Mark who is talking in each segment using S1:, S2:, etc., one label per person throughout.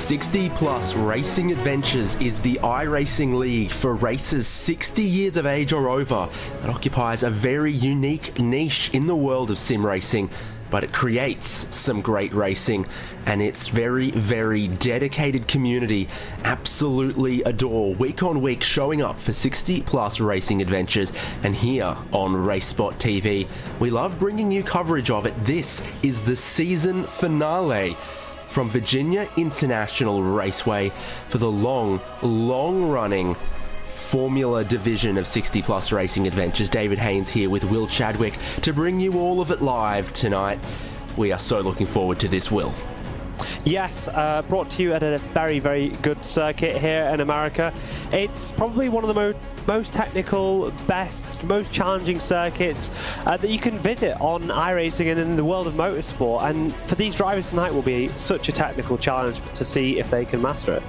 S1: 60 Plus Racing Adventures is the iRacing league for racers 60 years of age or over. It occupies a very unique niche in the world of sim racing, but it creates some great racing, and its very, very dedicated community absolutely adore week on week showing up for 60 Plus Racing Adventures. And here on RaceSpotTV, we love bringing you coverage of it. This is the season finale from Virginia International Raceway for the long-running Formula division of 60 Plus Racing Adventures. David Haynes here with Will Chadwick to bring you all of it live tonight. We are so looking forward to this, Will.
S2: Yes, brought to you at a very, very good circuit here in America. It's probably one of the most technical, best, most challenging circuits that you can visit on iRacing and in the world of motorsport. And for these drivers tonight will be such a technical challenge to see if they can master it.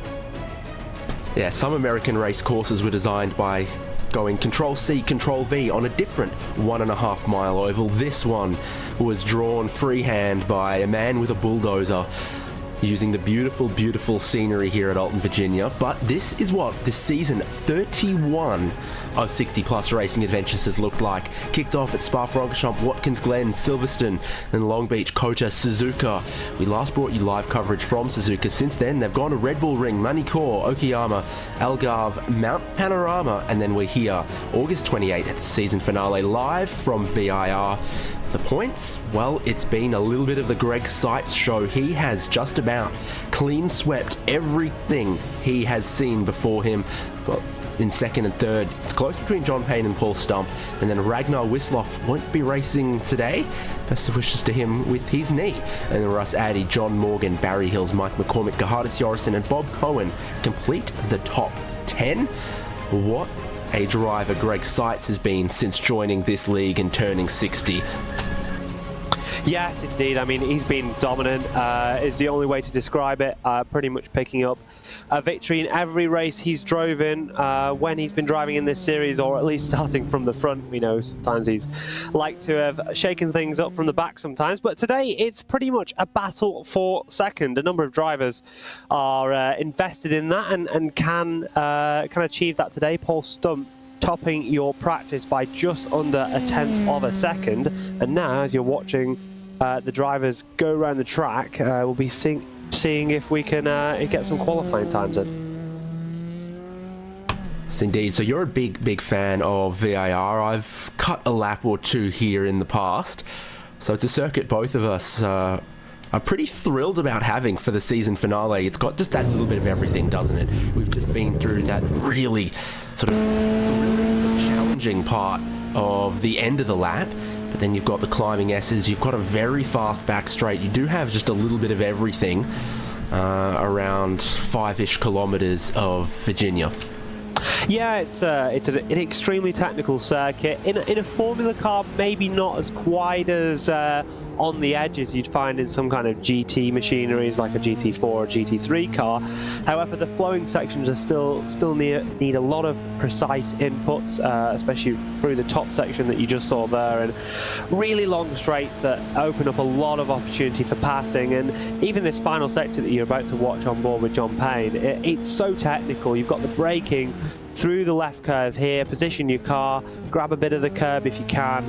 S1: Yeah, some American race courses were designed by going Control-C, Control-V on a different 1.5 mile oval. This one was drawn freehand by a man with a bulldozer using the beautiful, beautiful scenery here at Alton, Virginia. But this is what this season 31 of 60 Plus Racing Adventures has looked like. Kicked off at Spa-Francorchamps, Watkins Glen, Silverstone, and Long Beach, Kota, Suzuka. We last brought you live coverage from Suzuka. Since then, they've gone to Red Bull Ring, Manicor, Okayama, Algarve, Mount Panorama, and then we're here August 28 at the season finale live from VIR. The points? Well, it's been a little bit of the Greg Seitz show. He has just about clean swept everything he has seen before him. But in second and third, it's close between John Payne and Paul Stump. And then Ragnar Wisloff won't be racing today. Best of wishes to him with his knee. And then Russ Addy, John Morgan, Barry Hills, Mike McCormick, Gerhardus Jorrison, and Bob Cohen complete the top 10. What a driver Greg Seitz has been since joining this league and turning 60.
S2: Yes, indeed. I mean, he's been dominant, is the only way to describe it, pretty much picking up a victory in every race he's drove in when he's been driving in this series, or at least starting from the front. We know sometimes he's like to have shaken things up from the back sometimes, but today it's pretty much a battle for second. A number of drivers are invested in that and can achieve that today. Paul Stump topping your practice by just under a tenth of a second, and now as you're watching the drivers go around the track, we'll be seeing if we can get some qualifying times in.
S1: Yes, indeed. So you're a big fan of VIR. I've cut a lap or two here in the past, so it's a circuit both of us are pretty thrilled about having for the season finale. It's got just that little bit of everything, doesn't it? We've just been through that really sort of thrilling, challenging part of the end of the lap, but then you've got the climbing S's, you've got a very fast back straight. You do have just a little bit of everything around 5-ish kilometers of Virginia.
S2: Yeah, it's an extremely technical circuit. In a Formula car, maybe not as quite as on the edges you'd find in some kind of GT machineries like a GT4 or GT3 car. However, the flowing sections are still need a lot of precise inputs, especially through the top section that you just saw there, and really long straights that open up a lot of opportunity for passing. And even this final sector that you're about to watch on board with John Payne, it's so technical. You've got the braking through the left curve here, position your car, grab a bit of the curb if you can,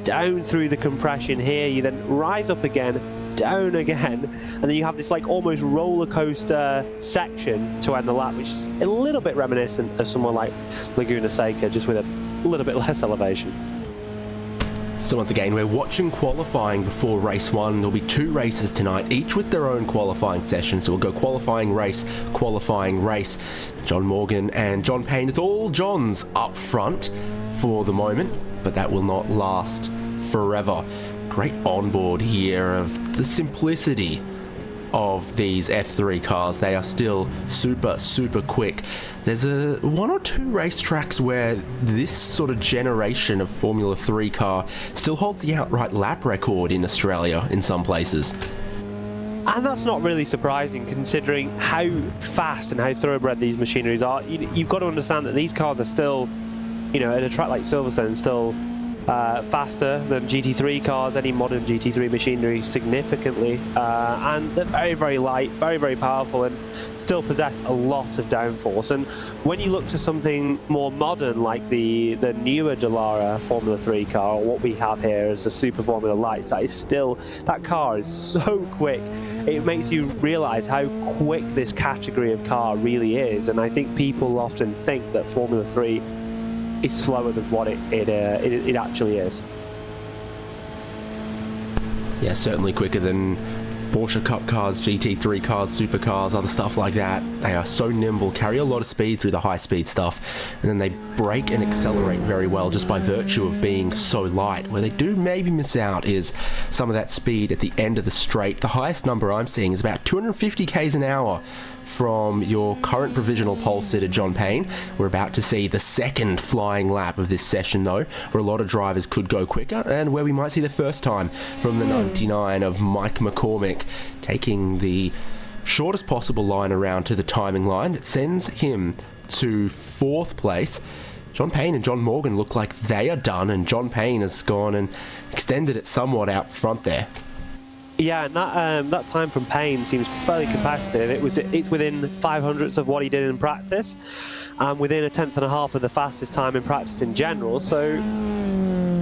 S2: down through the compression here, you then rise up again, down again, and then you have this like almost roller coaster section to end the lap, which is a little bit reminiscent of someone like Laguna Seca, just with a little bit less elevation.
S1: So once again, we're watching qualifying before race one. There'll be 2 races tonight, each with their own qualifying session. So we'll go qualifying race. John Morgan and John Payne. It's all Johns up front for the moment, but that will not last forever. Great onboard here of the simplicity of these F3 cars. They are still super quick. There's 1 or 2 racetracks where this sort of generation of Formula 3 car still holds the outright lap record in Australia in some places.
S2: And that's not really surprising considering how fast and how thoroughbred these machineries are. You've got to understand that these cars are still, you know, at a track like Silverstone, still faster than GT3 cars, any modern GT3 machinery significantly, and they're very, very light, very, very powerful, and still possess a lot of downforce. And when you look to something more modern like the newer Dallara Formula 3 car, or what we have here as the Super Formula Lights, that car is so quick. It makes you realize how quick this category of car really is, and I think people often think that Formula 3 is slower than what it actually is.
S1: Yeah, certainly quicker than Porsche Cup cars, GT3 cars, supercars, other stuff like that. They are so nimble, carry a lot of speed through the high-speed stuff, and then they brake and accelerate very well just by virtue of being so light. Where they do maybe miss out is some of that speed at the end of the straight. The highest number I'm seeing is about 250 k's an hour from your current provisional pole sitter, John Payne. We're about to see the second flying lap of this session, though, where a lot of drivers could go quicker, and where we might see the first time from the 99 of Mike McCormick taking the shortest possible line around to the timing line that sends him to 4th place. John Payne and John Morgan look like they are done, and John Payne has gone and extended it somewhat out front there.
S2: Yeah, and that time from Payne seems fairly competitive. It's within 500ths of what he did in practice, and within a 10th and a half of the fastest time in practice in general. So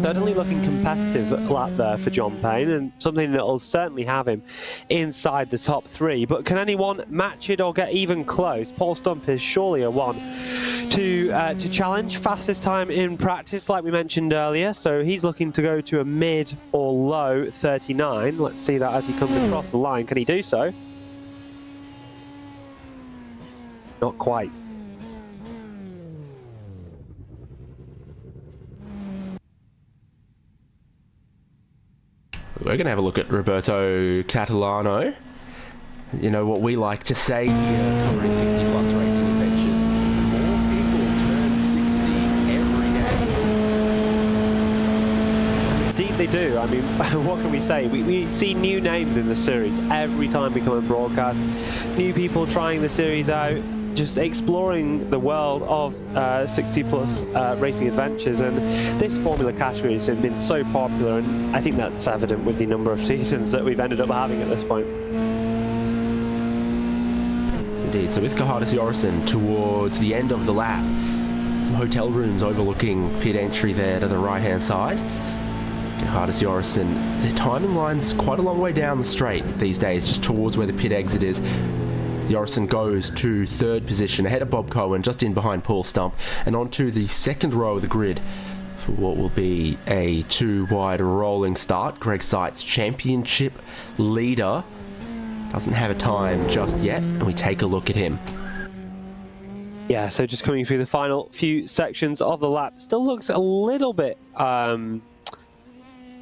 S2: certainly looking competitive lap there for John Payne, and something that will certainly have him inside the top 3. But can anyone match it or get even close? Paul Stump is surely a one to challenge. Fastest time in practice, like we mentioned earlier, so he's looking to go to a mid or low 39. Let's see that as he comes across the line. Can he do so? Not quite.
S1: We're going to have a look at Roberto Catalano. You know what we like to say here, covering 60 plus racing adventures. More people turn 60 every day.
S2: Indeed they do. I mean, what can we say? We see new names in the series every time we come and broadcast. New people trying the series out, just exploring the world of 60 plus racing adventures, and this formula category has been so popular, and I think that's evident with the number of seasons that we've ended up having at this point.
S1: Indeed. So with Kahatis Jorison towards the end of the lap, some hotel rooms overlooking pit entry there to the right hand side. Kahatis Jorison, the timing line's quite a long way down the straight these days, just towards where the pit exit is. Jorison goes to 3rd position ahead of Bob Cohen, just in behind Paul Stump, and onto the 2nd row of the grid for what will be a 2-wide rolling start. Greg Seitz, championship leader, doesn't have a time just yet, and we take a look at him.
S2: Yeah, so just coming through the final few sections of the lap, still looks a little bit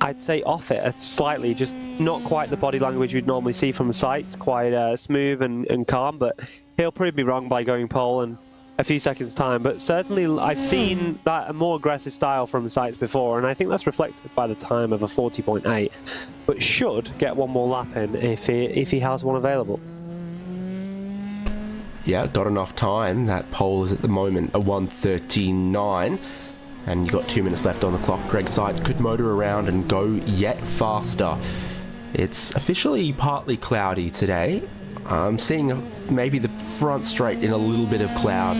S2: I'd say off it slightly, just not quite the body language we'd normally see from Seitz, quite smooth and calm, but he'll prove me wrong by going pole in a few seconds time. But certainly I've seen that a more aggressive style from Seitz before, and I think that's reflected by the time of a 40.8, but should get one more lap in if he has one available.
S1: Yeah, got enough time. That pole is at the moment a 1:39. And you've got 2 minutes left on the clock. Greg Seitz could motor around and go yet faster. It's officially partly cloudy today. I'm seeing maybe the front straight in a little bit of cloud.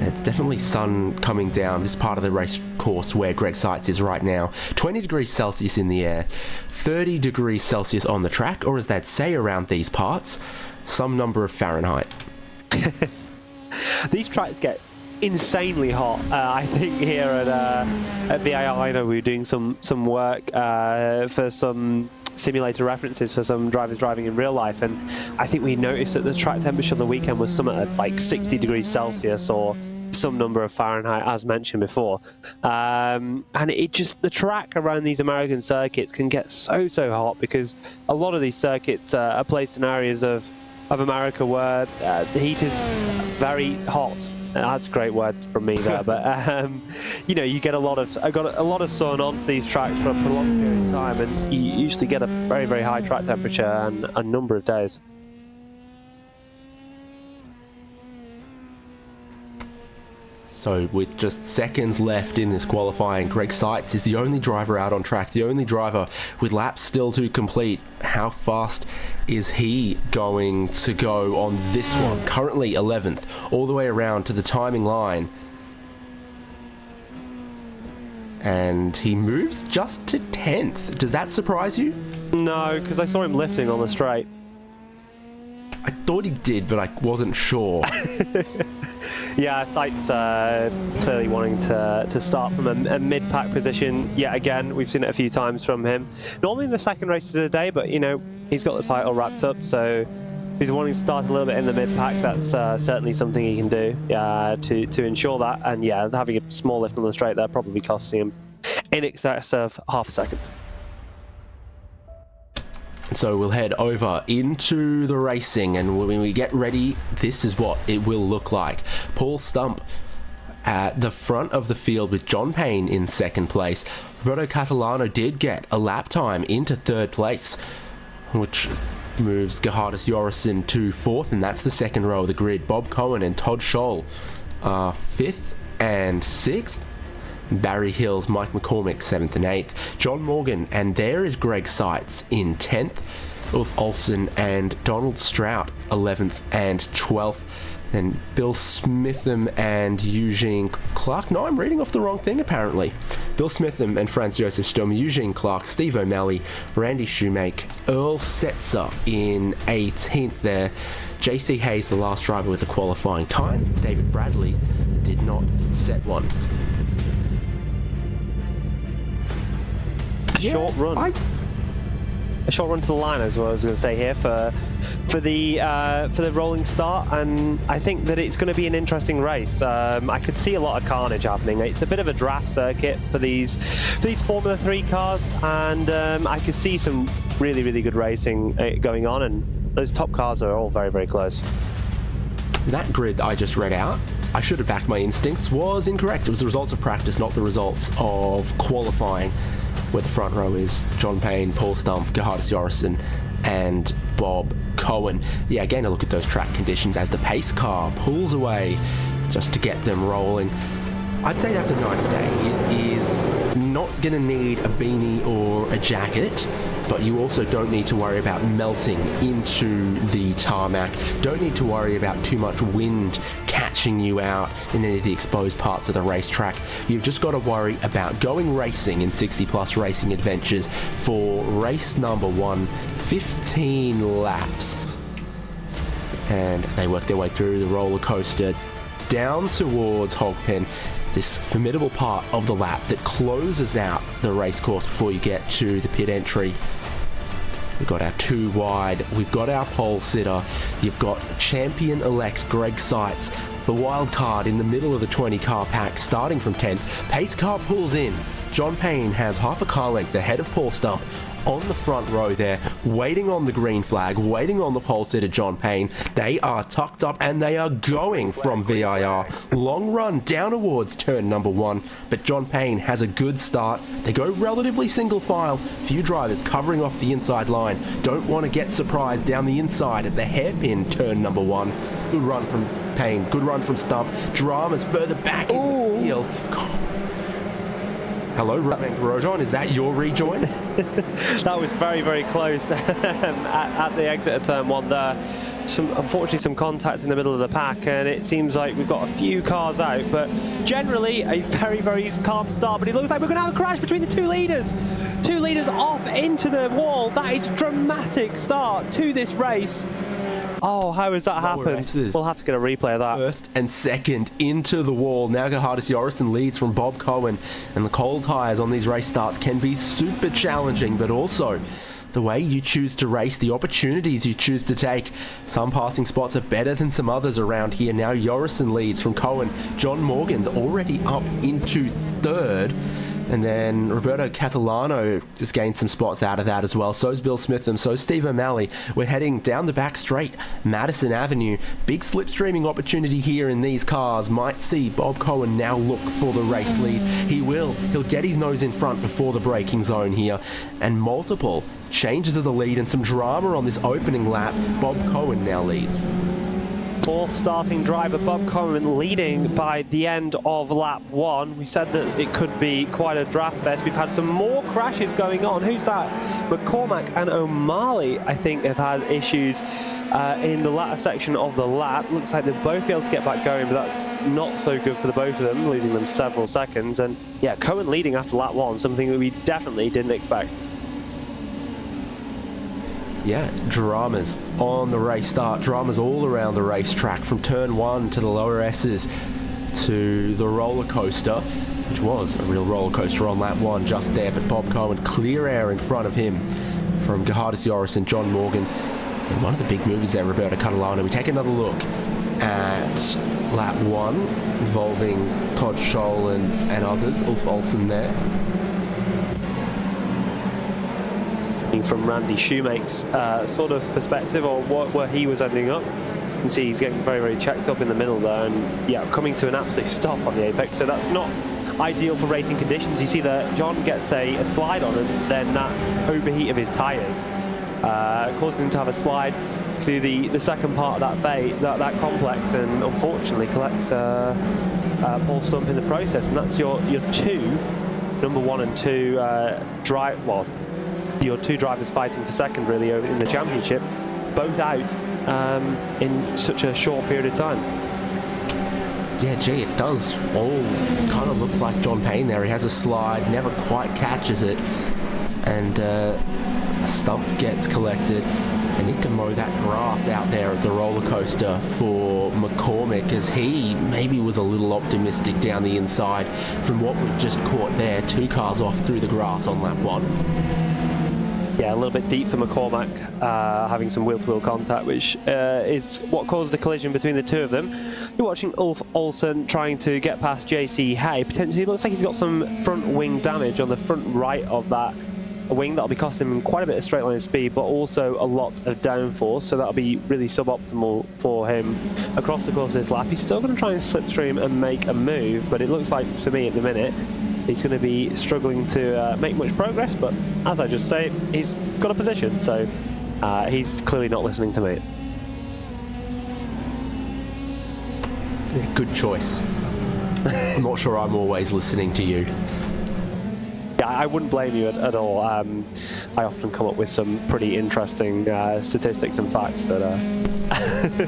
S1: It's definitely sun coming down this part of the race course where Greg Seitz is right now. 20 degrees Celsius in the air, 30 degrees Celsius on the track, or as they'd say around these parts, some number of Fahrenheit.
S2: These tracks get insanely hot. I think here at VIR, I know we were doing some work for some simulator references for some drivers driving in real life, and I think we noticed that the track temperature on the weekend was something at like 60 degrees Celsius or some number of Fahrenheit, as mentioned before. And the track around these American circuits can get so hot, because a lot of these circuits are placed in areas of America where the heat is very hot. That's a great word from me there, but you know, you get a lot of sun onto these tracks for a prolonged period of time, and you usually get a very high track temperature and a number of days.
S1: So So with just seconds left in this qualifying, Greg Seitz is the only driver out on track, the only driver with laps still to complete. How fast is he going to go on this one? Currently 11th, all the way around to the timing line. And he moves just to 10th. Does that surprise you?
S2: No, because I saw him lifting on the straight.
S1: I thought he did, but I wasn't sure.
S2: Yeah, Seitz clearly wanting to start from a mid-pack position. Yet again, we've seen it a few times from him. Normally in the second races of the day, but you know, he's got the title wrapped up, so he's wanting to start a little bit in the mid-pack. That's certainly something he can do to ensure that. And yeah, having a small lift on the straight there probably costing him in excess of half a second.
S1: So we'll head over into the racing, and when we get ready, this is what it will look like. Paul Stump at the front of the field with John Payne in second place. Roberto Catalano did get a lap time into third place, which moves Gerhardus Jorrison to fourth, and that's the second row of the grid. Bob Cohen and Todd Scholl are fifth and sixth. Barry Hills, Mike McCormick, 7th and 8th. John Morgan, and there is Greg Seitz in 10th. Ulf Olsen and Donald Strout, 11th and 12th. Then Bill Smitham and Eugene Clark. No, I'm reading off the wrong thing, apparently. Bill Smitham and Franz Joseph Sturm, Eugene Clark, Steve O'Malley, Randy Shoemake, Earl Setzer in 18th there. JC Hayes, the last driver with a qualifying time. David Bradley did not set one.
S2: Short run. A short run to the line is what I was going to say here for the rolling start, and I think that it's going to be an interesting race. I could see a lot of carnage happening. It's a bit of a draft circuit for these Formula 3 cars, and I could see some really good racing going on, and those top cars are all very close.
S1: That grid I just read out, I should have backed my instincts, was incorrect. It was the results of practice, not the results of qualifying, where the front row is John Payne, Paul Stump, Gerhardus Jorrison, and Bob Cohen. Yeah, again, a look at those track conditions as the pace car pulls away just to get them rolling. I'd say that's a nice day. It is not going to need a beanie or a jacket, but you also don't need to worry about melting into the tarmac. Don't need to worry about too much wind catching you out in any of the exposed parts of the racetrack. You've just got to worry about going racing in 60+ racing adventures for race number 1, 15 laps. And they work their way through the roller coaster down towards Hogpen, this formidable part of the lap that closes out the race course before you get to the pit entry. We've got our 2 wide, we've got our pole sitter, you've got champion-elect Greg Seitz, the wild card in the middle of the 20-car pack, starting from 10th. Pace car pulls in. John Payne has half a car length ahead of Paul Stump on the front row there, waiting on the green flag, waiting on the pole sitter John Payne. They are tucked up and they are going from VIR. Long run down towards turn number 1, but John Payne has a good start. They go relatively single file. Few drivers covering off the inside line. Don't want to get surprised down the inside at the hairpin turn number 1. Good run from Payne, good run from Stump. Dramas further back in the field. Hello, Rojon, is that your rejoin?
S2: That was very close at the exit of turn 1 there. Unfortunately, some contact in the middle of the pack, and it seems like we've got a few cars out, but generally a very calm start. But it looks like we're going to have a crash between the 2 leaders. 2 leaders off into the wall. That is a dramatic start to this race. Oh, how has that happened? We'll have to get a replay of that.
S1: First and second into the wall. Now Gerhardus Jorrison leads from Bob Cohen, and the cold tyres on these race starts can be super challenging, but also the way you choose to race, the opportunities you choose to take. Some passing spots are better than some others around here. Now Jorrison leads from Cohen. John Morgan's already up into third. And then Roberto Catalano just gained some spots out of that as well. So's Bill Smitham, so's Steve O'Malley. We're heading down the back straight, Madison Avenue. Big slipstreaming opportunity here in these cars. Might see Bob Cohen now look for the race lead. He will. He'll get his nose in front before the braking zone here. And multiple changes of the lead and some drama on this opening lap. Bob Cohen now leads.
S2: Fourth starting driver Bob Cohen leading by the end of lap 1. We said that it could be quite a draft fest. We've had some more crashes going on. Who's that? McCormack and O'Malley, I think, have had issues in the latter section of the lap. Looks like they'll both be able to get back going, but that's not so good for the both of them, losing them several seconds. And yeah, Cohen leading after lap 1, something that we definitely didn't expect.
S1: Yeah, dramas on the race start, dramas all around the racetrack, from turn 1 to the lower S's to the roller coaster, which was a real roller coaster on lap 1 just there, but Bob Cohen clear air in front of him from Gerhardus Joris and John Morgan. And one of the big movers there, Roberto Catalano. We take another look at lap 1 involving Todd Scholl and others, Ulf Olsen there.
S2: From Randy Shoemake's sort of perspective, or where he was ending up. You can see he's getting very, very checked up in the middle there, and yeah, coming to an absolute stop on the apex. So that's not ideal for racing conditions. You see that John gets a slide on, and then that overheat of his tyres causing him to have a slide to the second part of that complex, and unfortunately collects Paul Stump in the process. And that's your two, number 1 and 2 your two drivers fighting for second really in the championship, both out in such a short period of time.
S1: Yeah, gee, it does all kind of look like John Payne there. He has a slide, never quite catches it, and a stump gets collected. They need to mow that grass out there at the roller coaster for McCormick, as he maybe was a little optimistic down the inside from what we've just caught there. 2 cars off through the grass on lap 1.
S2: Yeah, a little bit deep for McCormack, having some wheel-to-wheel contact, which is what caused the collision between the two of them. You're watching Ulf Olsen trying to get past JC Hay. Potentially, it looks like he's got some front wing damage on the front right of that wing. That'll be costing him quite a bit of straight line speed, but also a lot of downforce, so that'll be really suboptimal for him across the course of this lap. He's still going to try and slipstream and make a move, but it looks like, to me at the minute, he's going to be struggling to make much progress, but as I just say, he's got a position, so he's clearly not listening to me.
S1: Yeah, good choice. I'm not sure I'm always listening to you.
S2: Yeah, I wouldn't blame you at all. I often come up with some pretty interesting statistics and facts that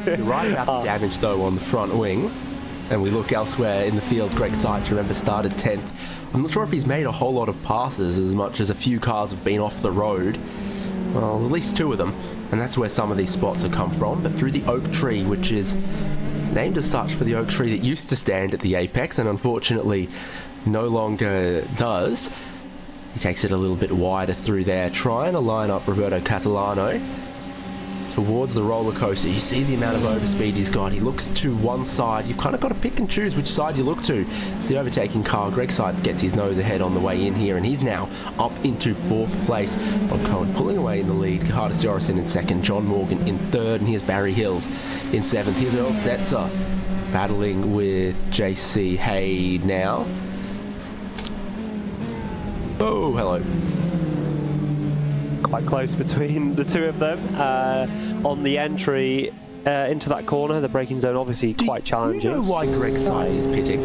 S1: You're right about the damage, though, on the front wing. And we look elsewhere in the field. Greg Seitz, remember, started 10th. I'm not sure if he's made a whole lot of passes, as much as a few cars have been off the road. Well, at least 2 of them, and that's where some of these spots have come from. But through the oak tree, which is named as such for the oak tree that used to stand at the apex and unfortunately no longer does, he takes it a little bit wider through there, trying to line up Roberto Catalano towards the roller coaster. You see the amount of overspeed he's got. He looks to one side. You've kind of got to pick and choose which side you look to. It's the overtaking car. Greg Seitz gets his nose ahead on the way in here, and he's now up into 4th place. Bob Cohen pulling away in the lead. Gerhardus Joris in 2nd. John Morgan in 3rd. And here's Barry Hills in 7th. Here's Earl Setzer battling with JC Hay now. Oh, hello.
S2: quite close between the two of them. On the entry into that corner, the braking zone obviously quite challenging.
S1: Do you know why Greg Seitz is pitting?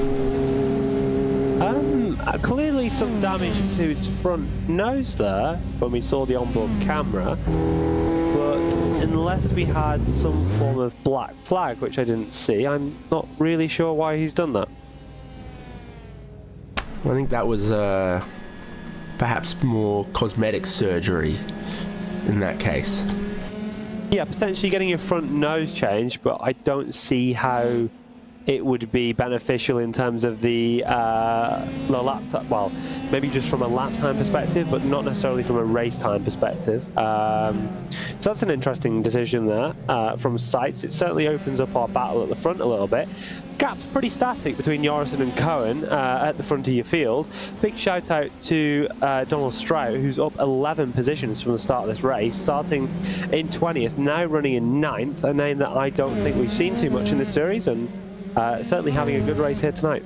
S2: Clearly some damage to his front nose there when we saw the onboard camera, but unless we had some form of black flag, which I didn't see, I'm not really sure why he's done that.
S1: I think that was perhaps more cosmetic surgery in that case.
S2: Yeah, potentially getting your front nose changed, but I don't see how it would be beneficial in terms of the lap time. Well, maybe just from a lap time perspective, but not necessarily from a race time perspective. So that's an interesting decision there from Seitz. It certainly opens up our battle at the front a little bit. Gap's pretty static between Jorrison and Cohen at the front of your field. Big shout out to Donald Strout, who's up 11 positions from the start of this race, starting in 20th, now running in 9th, a name that I don't think we've seen too much in this series, and certainly having a good race here tonight.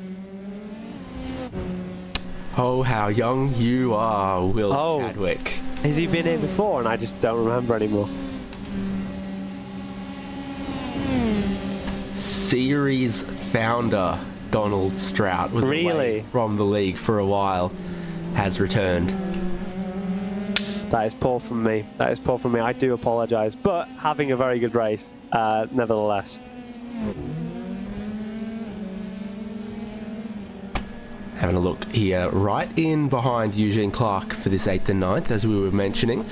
S1: Oh, how young you are, Will Chadwick.
S2: Has he been here before and I just don't remember anymore?
S1: series founder Donald Strout was away from the league for a while, has returned.
S2: That is poor from me. That is poor from me. I do apologise, but having a very good race, nevertheless.
S1: Having a look here, right in behind Eugene Clark for this 8th and 9th, as we were mentioning.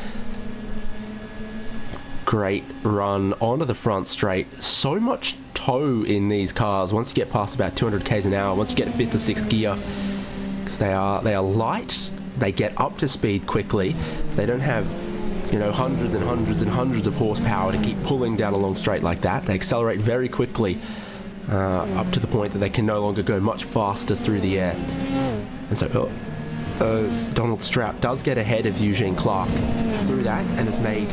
S1: Great run onto the front straight. So much toe in these cars once you get past about 200 k's an hour, once you get 5th or 6th gear, because they are light, they get up to speed quickly, they don't have, you know, hundreds and hundreds and hundreds of horsepower to keep pulling down a long straight like that. They accelerate very quickly, up to the point that they can no longer go much faster through the air. And so Donald Strout does get ahead of Eugene Clark through that and has made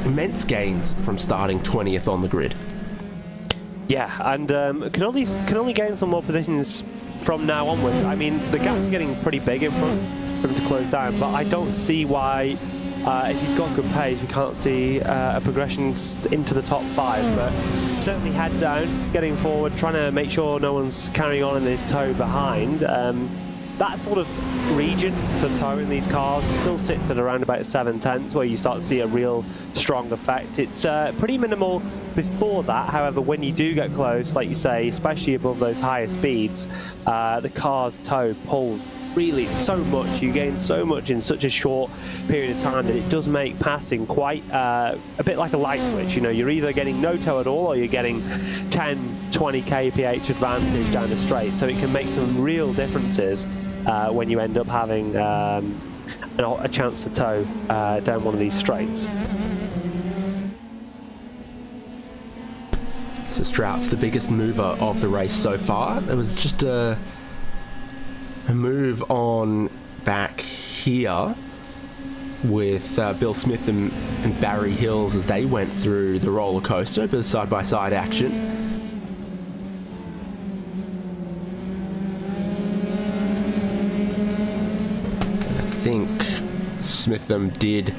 S1: immense gains from starting 20th on the grid.
S2: Yeah, and can only gain some more positions from now onwards. I mean, the gap's getting pretty big in front for him to close down, but I don't see why, if he's got good pace, we can't see a progression into the top 5. But certainly head down, getting forward, trying to make sure no one's carrying on in this toe behind. That sort of region for toe in these cars still sits at around about 7/10, where you start to see a real strong effect. It's pretty minimal before that. However, when you do get close, like you say, especially above those higher speeds, the car's toe pulls really so much. You gain so much in such a short period of time that it does make passing quite a bit like a light switch. You know, you're either getting no toe at all or you're getting 10, 20 kph advantage down the straight. So it can make some real differences when you end up having a chance to toe down one of these straights.
S1: So Strout's the biggest mover of the race so far. It was just a move on back here with Bill Smith and Barry Hills as they went through the roller coaster, a bit of side-by-side action. I think Smitham did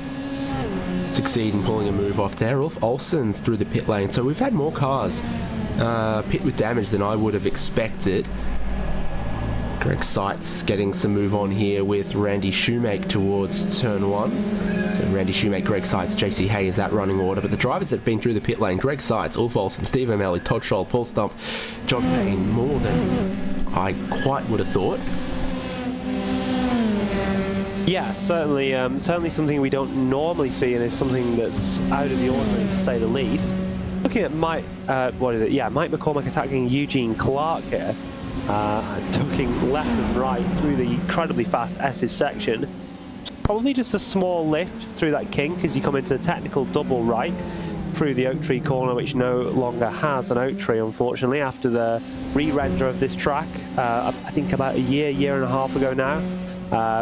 S1: succeed in pulling a move off there. Ulf Olsen's through the pit lane, so we've had more cars pit with damage than I would have expected. Greg Seitz getting some move on here with Randy Shoemake towards turn 1. So Randy Shoemake, Greg Seitz, JC Hay is that running order. But the drivers that have been through the pit lane, Greg Seitz, Ulf Olsen, Steve O'Malley, Todd Scholl, Paul Stump, John Payne, more than I quite would have thought.
S2: Yeah, certainly something we don't normally see, and is something that's out of the ordinary to say the least. Looking at Mike McCormack attacking Eugene Clark here. Tucking left and right through the incredibly fast S's section. Probably just a small lift through that kink as you come into the technical double right through the oak tree corner, which no longer has an oak tree, unfortunately, after the re-render of this track, I think about a year and a half ago now,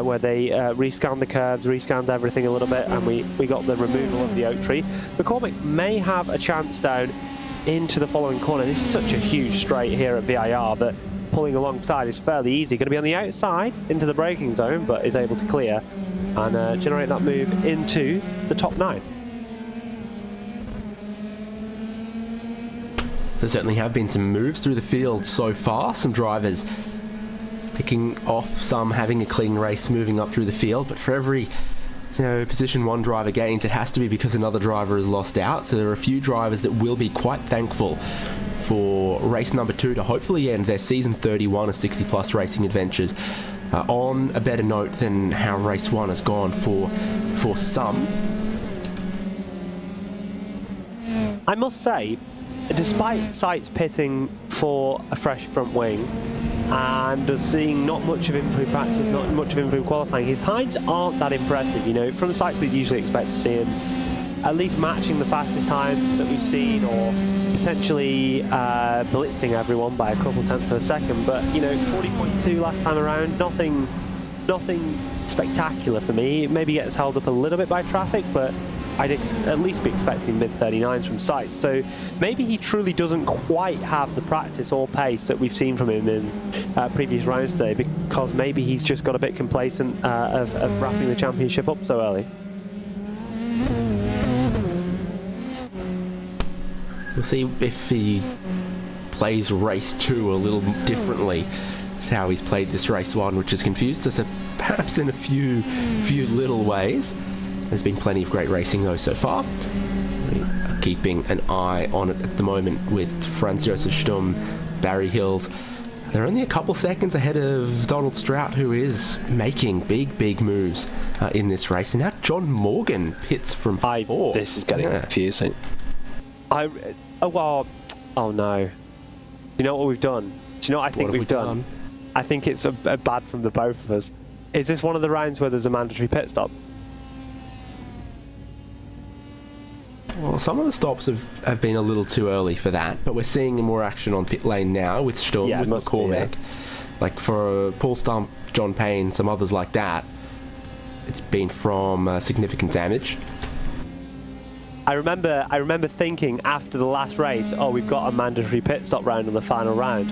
S2: where they rescanned the curves, rescanned everything a little bit, and we got the removal of the oak tree. McCormick may have a chance down into the following corner. This is such a huge straight here at VIR that pulling alongside is fairly easy. Going to be on the outside into the braking zone, but is able to clear and generate that move into the top 9.
S1: There certainly have been some moves through the field so far. Some drivers picking off, some having a clean race, moving up through the field. But for every position one driver gains, it has to be because another driver has lost out. So there are a few drivers that will be quite thankful for race number 2 to hopefully end their season 31 of 60 plus racing adventures on a better note than how race 1 has gone for some.
S2: I must say, despite Seitz pitting for a fresh front wing and seeing not much of improved practice, not much of improved qualifying, his times aren't that impressive. You know, from Seitz we'd usually expect to see him at least matching the fastest times that we've seen, or potentially blitzing everyone by a couple tenths of a second. But 40.2 last time around, nothing spectacular for me. Maybe gets held up a little bit by traffic, but I'd at least be expecting mid-39s from Seitz. So maybe he truly doesn't quite have the practice or pace that we've seen from him in previous rounds today, because maybe he's just got a bit complacent of wrapping the championship up so early.
S1: We'll see if he plays race 2 a little differently. It's how he's played this race 1, which has confused us perhaps in a few little ways. There's been plenty of great racing though so far. We are keeping an eye on it at the moment with Franz Josef Stumm, Barry Hills. They're only a couple seconds ahead of Donald Strout, who is making big moves in this race. And now John Morgan pits from 4.
S2: This is getting confusing. Oh no. Do you know what we've done? Do you know what I think we've done? I think it's a bad from the both of us. Is this one of the rounds where there's a mandatory pit stop?
S1: Well, some of the stops have been a little too early for that, but we're seeing more action on pit lane now with Stumm, with McCormack.
S2: Be,
S1: Like for Paul Stump, John Payne, some others like that, it's been from significant damage.
S2: I remember thinking after the last race, oh, we've got a mandatory pit stop round on the final round.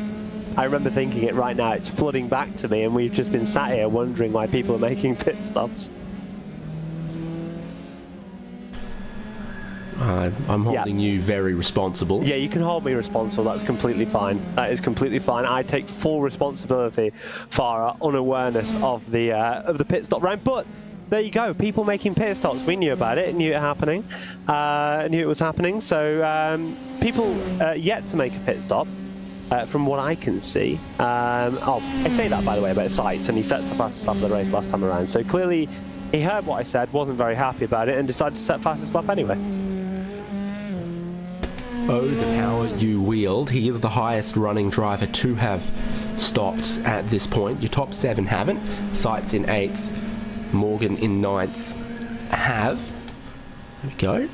S2: I remember thinking it right now, it's flooding back to me, and we've just been sat here wondering why people are making pit stops.
S1: I'm holding you very responsible.
S2: Yeah, you can hold me responsible. That's completely fine. That is completely fine. I take full responsibility for our unawareness of the pit stop round. But there you go. People making pit stops. We knew about it. Knew it happening. Knew it was happening. So people yet to make a pit stop. From what I can see. I say that, by the way, about Sights, and he sets the fastest lap of the race last time around. So clearly he heard what I said, wasn't very happy about it, and decided to set fastest lap anyway.
S1: Oh, the power you wield. He is the highest running driver to have stopped at this point. Your top 7 haven't. Sights in 8th. Morgan in 9th have. There we go.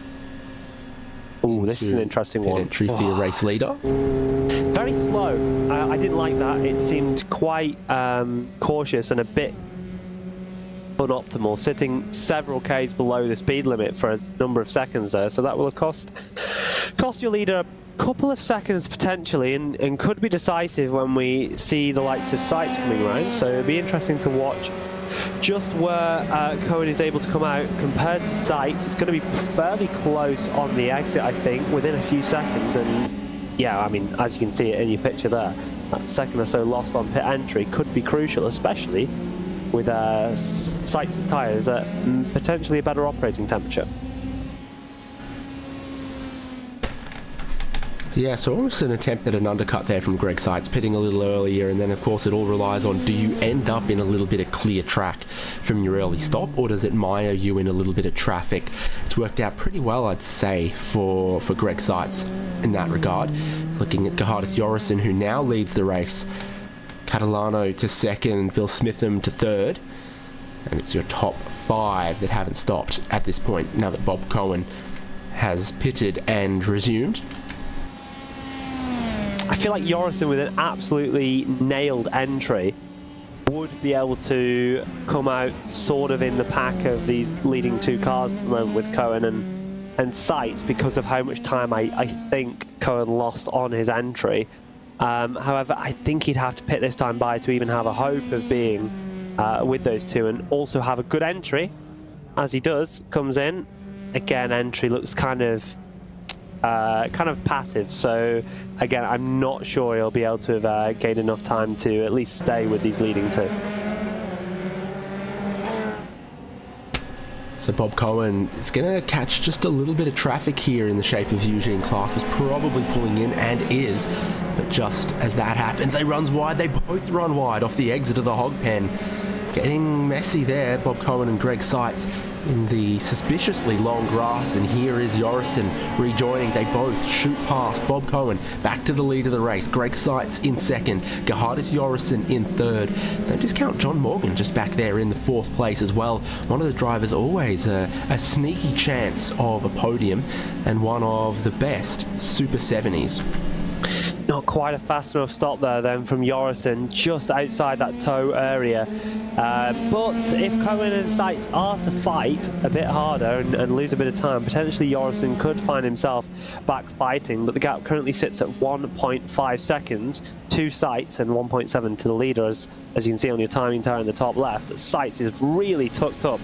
S2: Oh, this is an interesting one.
S1: Entry for your race leader.
S2: Very slow. I didn't like that. It seemed quite cautious and a bit unoptimal, sitting several Ks below the speed limit for a number of seconds there. So that will have cost your leader a couple of seconds potentially, and could be decisive when we see the likes of Sights coming around. So it'll be interesting to watch just where Cohen is able to come out compared to Sights. It's going to be fairly close on the exit, I think, within a few seconds. And yeah, I mean, as you can see it in your picture there, that second or so lost on pit entry could be crucial, especially with Sights' tyres at potentially a better operating temperature.
S1: Yeah, so almost an attempt at an undercut there from Greg Sights, pitting a little earlier, and then of course it all relies on, do you end up in a little bit of clear track from your early stop, or does it mire you in a little bit of traffic? It's worked out pretty well, I'd say, for Greg Sights in that regard. Looking at Gerhardus Jorrison, who now leads the race. Catalano to 2nd, Bill Smitham to 3rd. And it's your top 5 that haven't stopped at this point, now that Bob Cohen has pitted and resumed.
S2: I feel like Jorrison, with an absolutely nailed entry, would be able to come out sort of in the pack of these leading 2 cars at the moment with Cohen and Sights, because of how much time I think Cohen lost on his entry. However, I think he'd have to pit this time by to even have a hope of being with those 2, and also have a good entry. As he does, comes in again, entry looks kind of passive. So again, I'm not sure he'll be able to have gained enough time to at least stay with these leading 2.
S1: So Bob Cohen is going to catch just a little bit of traffic here in the shape of Eugene Clark, who's probably pulling in, and is. But just as that happens, they runs wide. They both run wide off the exit of the hog pen. Getting messy there, Bob Cohen and Greg Sights in the suspiciously long grass, and here is Jorrison rejoining. They both shoot past Bob Cohen back to the lead of the race. Greg Sights in 2nd, Gerhardus Jorrison in 3rd. Don't discount John Morgan just back there in the 4th place as well. One of the drivers always a sneaky chance of a podium, and one of the best Super 70s.
S2: Not quite a fast enough stop there then from Jorrison, just outside that toe area. But if Cohen and Sights are to fight a bit harder and lose a bit of time, potentially Jorrison could find himself back fighting, but the gap currently sits at 1.5 seconds to Sights and 1.7 to the leader, as you can see on your timing tower in the top left. But Sights is really tucked up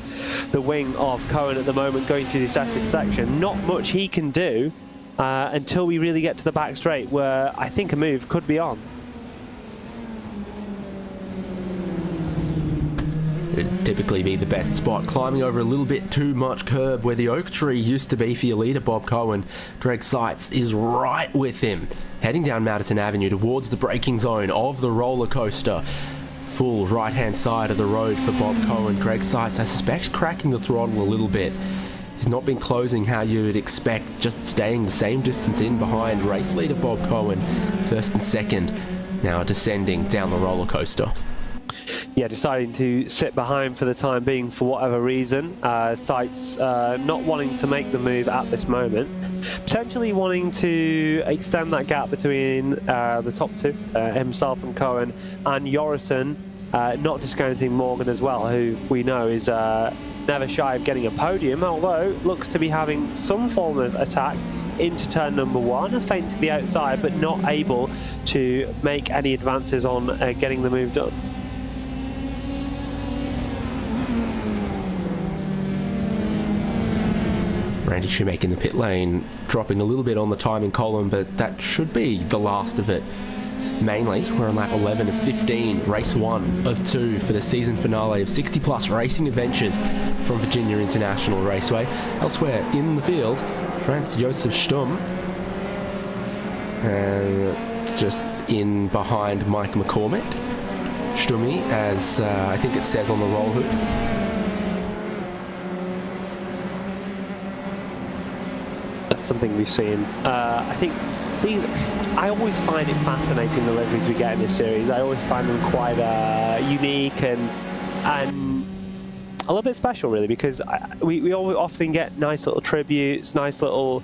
S2: the wing of Cohen at the moment, going through this SS section. Not much he can do until we really get to the back straight, where I think a move could be on.
S1: It'd typically be the best spot, climbing over a little bit too much curb where the oak tree used to be for your leader, Bob Cohen. Greg Seitz is right with him, heading down Madison Avenue towards the braking zone of the roller coaster. Full right-hand side of the road for Bob Cohen. Greg Seitz, I suspect, cracking the throttle a little bit. He's not been closing how you would expect, just staying the same distance in behind race leader Bob Cohen, first and second, now descending down the roller coaster.
S2: Yeah, deciding to sit behind for the time being for whatever reason. Seitz not wanting to make the move at this moment. Potentially wanting to extend that gap between the top two, himself and Cohen, and Jorrison, not discounting Morgan as well, who we know is never shy of getting a podium, although looks to be having some form of attack into turn number one, a feint to the outside, but not able to make any advances on getting the move done.
S1: Randy Shoemaker in the pit lane, dropping a little bit on the timing column, but that should be the last of it. Mainly, we're on lap 11 of 15, race 1 of 2 for the season finale of 60 plus racing adventures from Virginia International Raceway. Elsewhere in the field, Franz Josef Stumm, and just in behind Mike McCormick. Stummy, as I think it says on the roll hood.
S2: Something we've seen. I think these, I always find it fascinating, the liveries we get in this series. I always find them quite unique and a little bit special, really, because we often get nice little tributes, nice little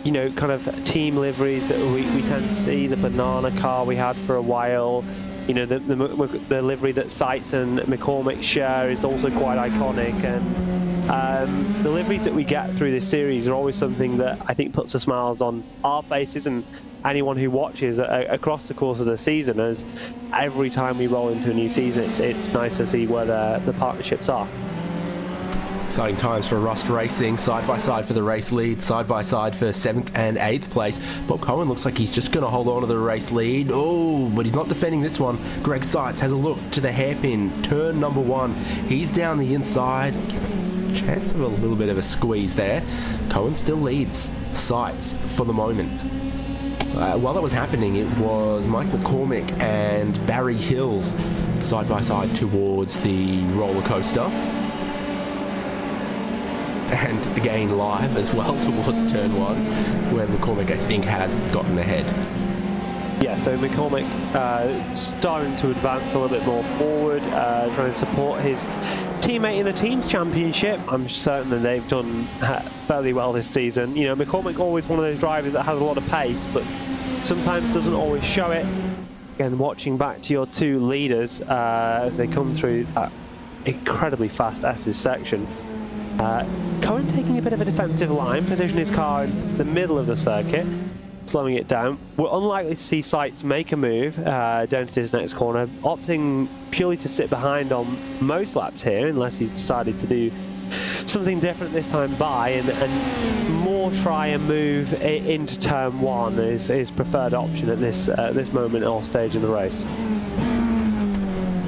S2: you know, kind of team liveries that we tend to see. The banana car we had for a while, you know, the livery that Seitz and McCormick share is also quite iconic, and the liveries that we get through this series are always something that I think puts the smiles on our faces and anyone who watches across the course of the season, as every time we roll into a new season, it's nice to see where the partnerships are.
S1: Exciting times for Rust Racing, side by side for the race lead, side by side for 7th and 8th place. Bob Cohen looks like he's just going to hold on to the race lead. Oh, but he's not defending this one. Greg Seitz has a look to the hairpin, turn number 1. He's down the inside. Chance of a little bit of a squeeze there. Cohen still leads Seitz for the moment. While that was happening, it was Mike McCormick and Barry Hills side by side towards the roller coaster. And again live as well towards turn 1, where McCormick, I think, has gotten ahead.
S2: Yeah, so McCormick starting to advance a little bit more forward, trying to support his teammate in the team's championship. I'm certain that they've done fairly well this season. You know, McCormick always one of those drivers that has a lot of pace, but sometimes doesn't always show it. Again, watching back to your two leaders as they come through that incredibly fast S's section. Cohen taking a bit of a defensive line, positioning his car in the middle of the circuit, slowing it down. We're unlikely to see Seitz make a move down to this next corner, opting purely to sit behind on most laps here, unless he's decided to do something different this time by, and more try and move into turn 1 is his preferred option at this moment or stage in the race.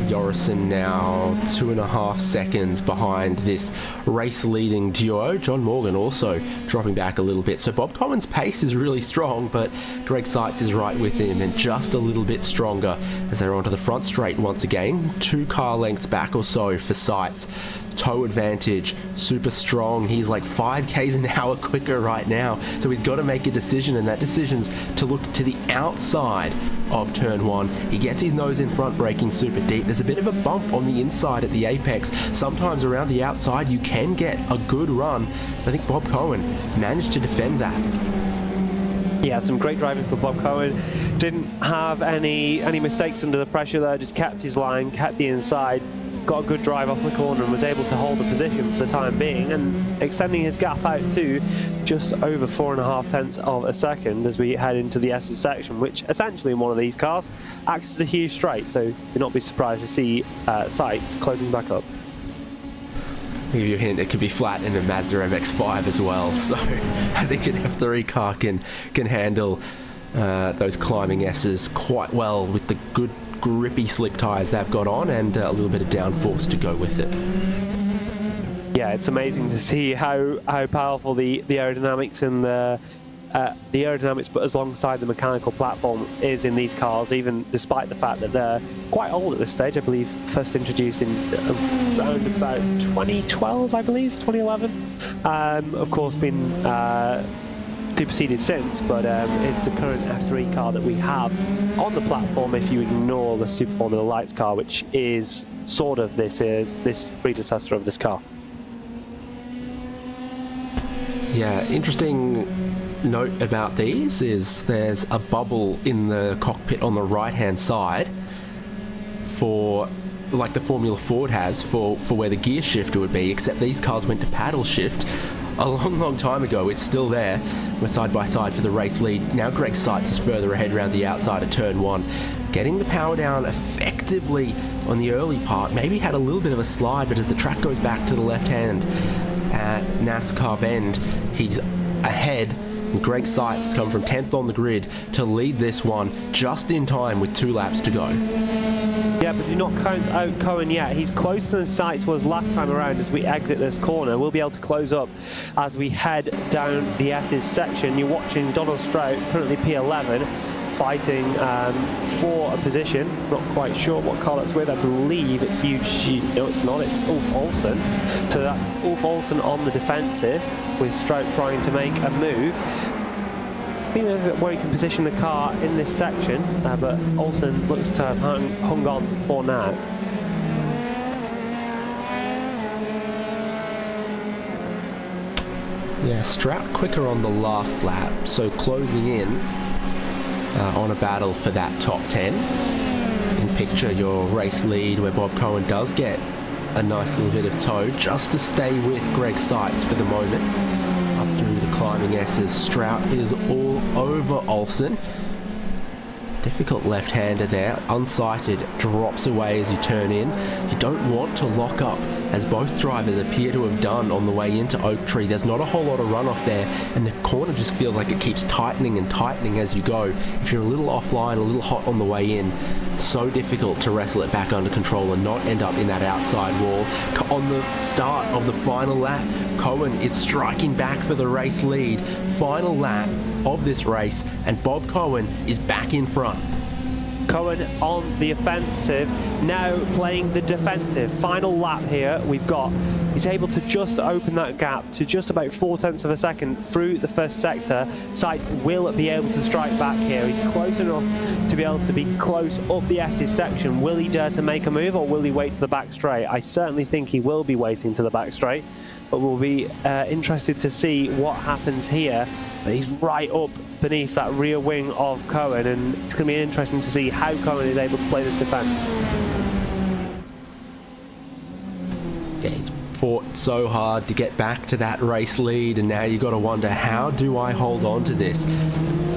S1: Jorrison now 2.5 seconds behind this race-leading duo. John Morgan also dropping back a little bit. So Bob Cohen's pace is really strong, but Greg Seitz is right with him and just a little bit stronger as they're onto the front straight once again. 2 car lengths back or so for Seitz. Toe advantage, super strong. He's like 5 k's an hour quicker right now, so he's got to make a decision, and that decision's to look to the outside of turn 1. He gets his nose in front, braking super deep. There's a bit of a bump on the inside at the apex. Sometimes around the outside you can get a good run. I think Bob Cohen has managed to defend that.
S2: Yeah, some great driving for Bob Cohen. Didn't have any mistakes under the pressure there, just kept his line, kept the inside, got a good drive off the corner and was able to hold the position for the time being, and extending his gap out to just over 4.5 tenths of a second as we head into the S's section, which essentially in one of these cars acts as a huge straight, so you'll not be surprised to see Seitz closing back up.
S1: give you a hint, it could be flat in a Mazda MX-5 as well. So I think an F3 car can handle those climbing S's quite well with the good grippy slick tyres they've got on and a little bit of downforce to go with it.
S2: Yeah, it's amazing to see how powerful the aerodynamics and the aerodynamics, but alongside the mechanical platform, is in these cars, even despite the fact that they're quite old at this stage. I believe first introduced in around about 2012, I believe, 2011. Of course, been superseded since, but it's the current F3 car that we have on the platform, if you ignore the Super Formula Lights car, which is sort of this predecessor of this car.
S1: Yeah, interesting note about these is there's a bubble in the cockpit on the right hand side for, like the Formula Ford has, for where the gear shifter would be, except these cars went to paddle shift a long time ago. It's still there. We're side by side for the race lead. Now Greg Seitz is further ahead around the outside of turn 1, getting the power down effectively on the early part. Maybe had a little bit of a slide, but as the track goes back to the left hand at NASCAR Bend, he's ahead. And Greg Seitz has come from 10th on the grid to lead this one just in time with 2 laps to go.
S2: Yeah, but do not count out Cohen yet. He's closer than Seitz was last time around as we exit this corner. We'll be able to close up as we head down the S's section. You're watching Donald Strout, currently P11, fighting for a position. Not quite sure what car that's with. I believe it's Eugene. No, it's not. It's Ulf Olsen. So that's Ulf Olsen on the defensive, with Strout trying to make a move. Being a bit where he can position the car in this section, but Olsen looks to have hung on for now.
S1: Yeah, Strout quicker on the last lap, so closing in on a battle for that top 10. In picture your race lead, where Bob Cohen does get a nice little bit of tow just to stay with Greg Seitz for the moment. Up through the climbing S's, Strout is all over Olsen. Difficult left-hander there, unsighted, drops away as you turn in. You don't want to lock up, as both drivers appear to have done on the way into Oak Tree. There's not a whole lot of runoff there, and the corner just feels like it keeps tightening and tightening as you go. If you're a little offline, a little hot on the way in, so difficult to wrestle it back under control and not end up in that outside wall. On the start of the final lap, Cohen is striking back for the race lead. Final lap of this race, and Bob Cohen is back in front.
S2: Cohen on the offensive, now playing the defensive. Final lap here we've got. He's able to just open that gap to just about 0.4 of a second through the first sector. Seitz will be able to strike back here. He's close enough to be able to be close up the S's section. Will he dare to make a move, or will he wait to the back straight? I certainly think he will be waiting to the back straight, but we'll be interested to see what happens here. He's right up beneath that rear wing of Cohen, and it's going to be interesting to see how Cohen is able to play this defense.
S1: Yeah, he's fought so hard to get back to that race lead, and now you got to wonder, how do I hold on to this?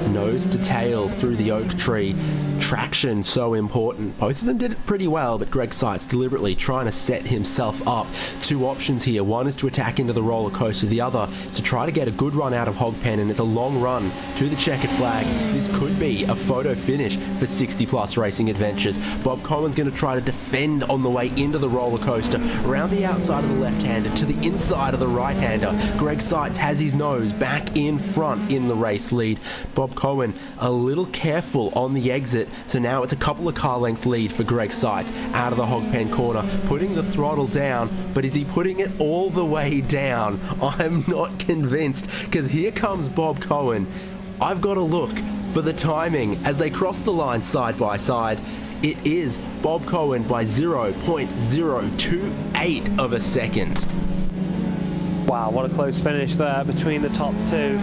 S1: Nose to tail through the Oak Tree. Traction so important. Both of them did it pretty well, but Greg Seitz deliberately trying to set himself up. 2 options here. One is to attack into the roller coaster. The other is to try to get a good run out of Hogpen, and it's a long run to the checkered flag. This could be a photo finish for 60 Plus Racing Adventures. Bob Cohen's going to try to defend on the way into the roller coaster, around the outside of the left-hander to the inside of the right-hander. Greg Seitz has his nose back in front in the race lead. Bob Cohen a little careful on the exit, so now it's a couple of car lengths lead for Greg Seitz out of the Hogpen corner, putting the throttle down. But is he putting it all the way down? I'm not convinced, because here comes Bob Cohen. I've got to look for the timing as they cross the line side by side. It is Bob Cohen by 0.028 of a second.
S2: Wow, what a close finish there between the top 2.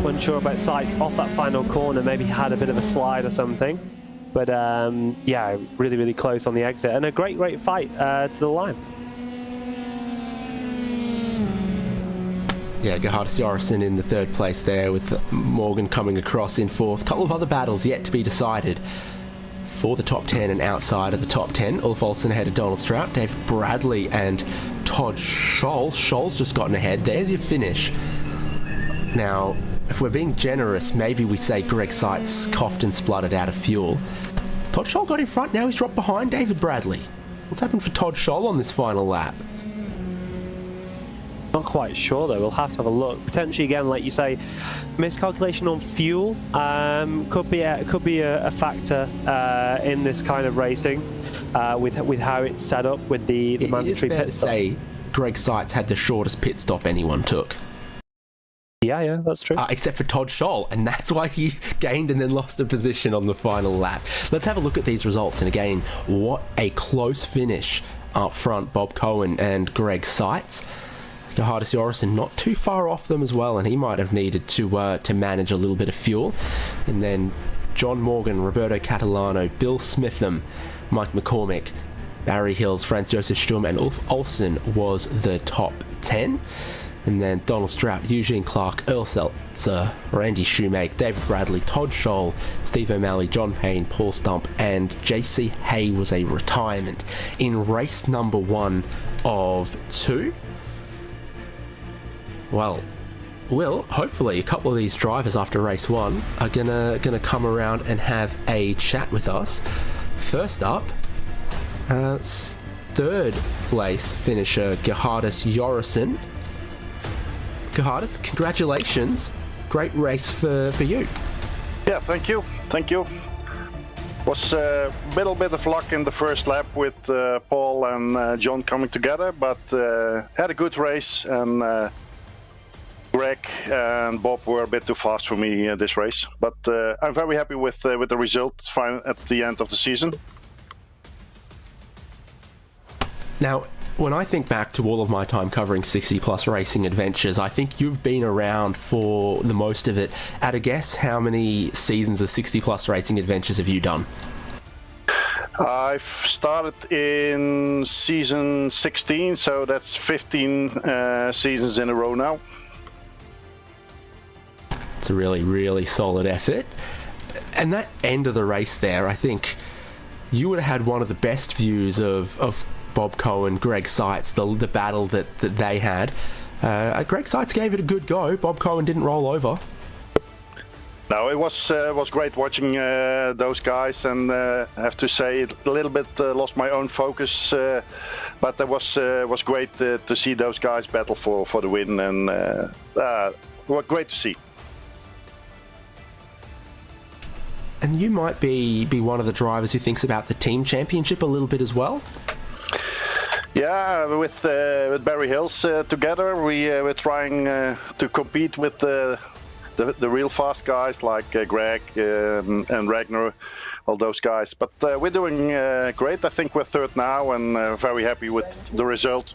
S2: Unsure about Seitz off that final corner, maybe had a bit of a slide or something. But yeah, really close on the exit, and a great fight to the line.
S1: Yeah, Gerhardus Jorgensen in the 3rd place there, with Morgan coming across in 4th. Couple of other battles yet to be decided for the top 10 and outside of the top 10. Ulf Olsen ahead of Donald Strout, Dave Bradley and Todd Scholl. Scholl's just gotten ahead. There's your finish. Now, if we're being generous, maybe we say Greg Seitz coughed and spluttered out of fuel. Todd Scholl got in front, now he's dropped behind David Bradley. What's happened for Todd Scholl on this final lap?
S2: Not quite sure though, we'll have to have a look. Potentially again, like you say, miscalculation on fuel could be a factor in this kind of racing with how it's set up with the mandatory pit stop.
S1: Say Greg Seitz had the shortest pit stop anyone took.
S2: Yeah, that's true.
S1: Except for Todd Scholl, and that's why he gained and then lost a position on the final lap. Let's have a look at these results, and again, what a close finish up front, Bob Cohen and Greg Seitz. Gerhardus Jorrison not too far off them as well, and he might have needed to manage a little bit of fuel. And then John Morgan, Roberto Catalano, Bill Smitham, Mike McCormick, Barry Hills, Franz Josef Sturm, and Ulf Olsen was the top 10. And then Donald Strout, Eugene Clark, Earl Seltzer, Randy Shoemake, David Bradley, Todd Scholl, Steve O'Malley, John Payne, Paul Stump, and JC Hay was a retirement in race number 1 of 2. Well, hopefully a couple of these drivers after race 1 are gonna come around and have a chat with us. First up, third place finisher Gerhardus Jorrison. Gerhardus, congratulations. Great race for you.
S3: Yeah, thank you. Was a little bit of luck in the first lap with Paul and John coming together, but had a good race, and Greg and Bob were a bit too fast for me this race. But I'm very happy with the result at the end of the season.
S1: Now, when I think back to all of my time covering 60-plus racing adventures, I think you've been around for the most of it. At a guess, how many seasons of 60-plus racing adventures have you done?
S3: I've started in season 16, so that's 15 seasons in a row now.
S1: It's a really, really solid effort. And that end of the race there, I think you would have had one of the best views of Bob Cohen, Greg Seitz, the battle that they had. Greg Seitz gave it a good go. Bob Cohen didn't roll over.
S3: No, it was great watching those guys, and I have to say a little bit lost my own focus, but it was great to see those guys battle for the win, and was great to see.
S1: And you might be one of the drivers who thinks about the team championship a little bit as well.
S3: Yeah, with Barry Hills together, we're trying to compete with the real fast guys like Greg and Ragnar, all those guys. But we're doing great. I think we're third now, and very happy with the result.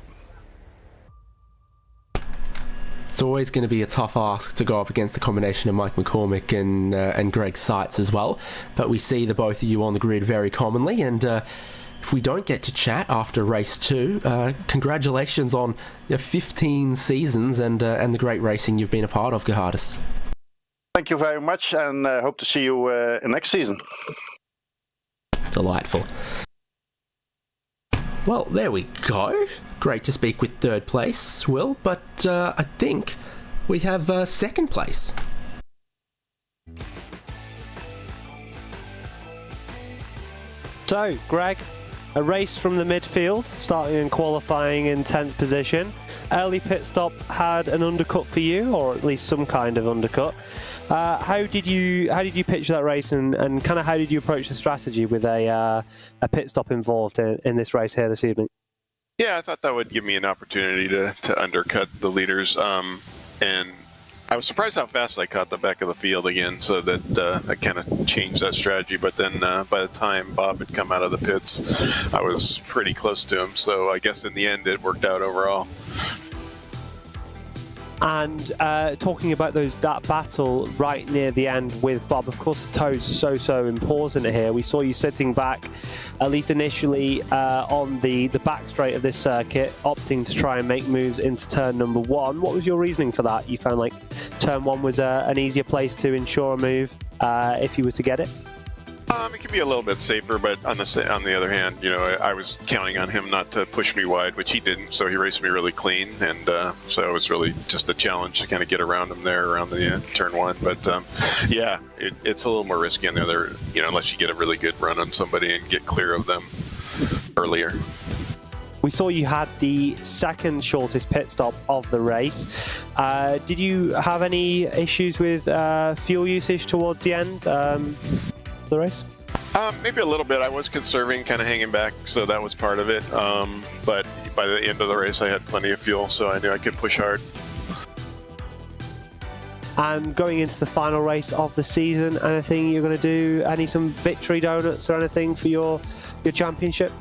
S1: It's always going to be a tough ask to go up against the combination of Mike McCormick and Greg Seitz as well. But we see the both of you on the grid very commonly, and if we don't get to chat after race 2, congratulations on 15 seasons and the great racing you've been a part of, Gerhardus.
S3: Thank you very much, and hope to see you next season.
S1: Delightful. Well, there we go. Great to speak with third place, Will, but I think we have second place.
S2: So, Greg, a race from the midfield, starting and qualifying in 10th position. Early pit stop had an undercut for you, or at least some kind of undercut. How did you pitch that race, and kind of how did you approach the strategy with a pit stop involved in this race here this evening?
S4: Yeah, I thought that would give me an opportunity to undercut the leaders, and I was surprised how fast I caught the back of the field again, so that I kind of changed that strategy. But then by the time Bob had come out of the pits, I was pretty close to him, so I guess in the end it worked out overall.
S2: And talking about that battle right near the end with Bob, of course the toe's so important here. We saw you sitting back, at least initially, on the back straight of this circuit, opting to try and make moves into turn number 1. What was your reasoning for that? You found like turn 1 was an easier place to ensure a move if you were to get it?
S4: It can be a little bit safer, but on the other hand, I was counting on him not to push me wide, which he didn't. So he raced me really clean, and so it was really just a challenge to kind of get around him there around the turn one. But yeah, it's a little more risky on the other, unless you get a really good run on somebody and get clear of them earlier.
S2: We saw you had the second shortest pit stop of the race. Did you have any issues with fuel usage towards the end of the race?
S4: Maybe a little bit. I was conserving, kind of hanging back, so that was part of it. But by the end of the race, I had plenty of fuel, so I knew I could push hard.
S2: And going into the final race of the season, anything you're going to do? Some victory donuts or anything for your championship?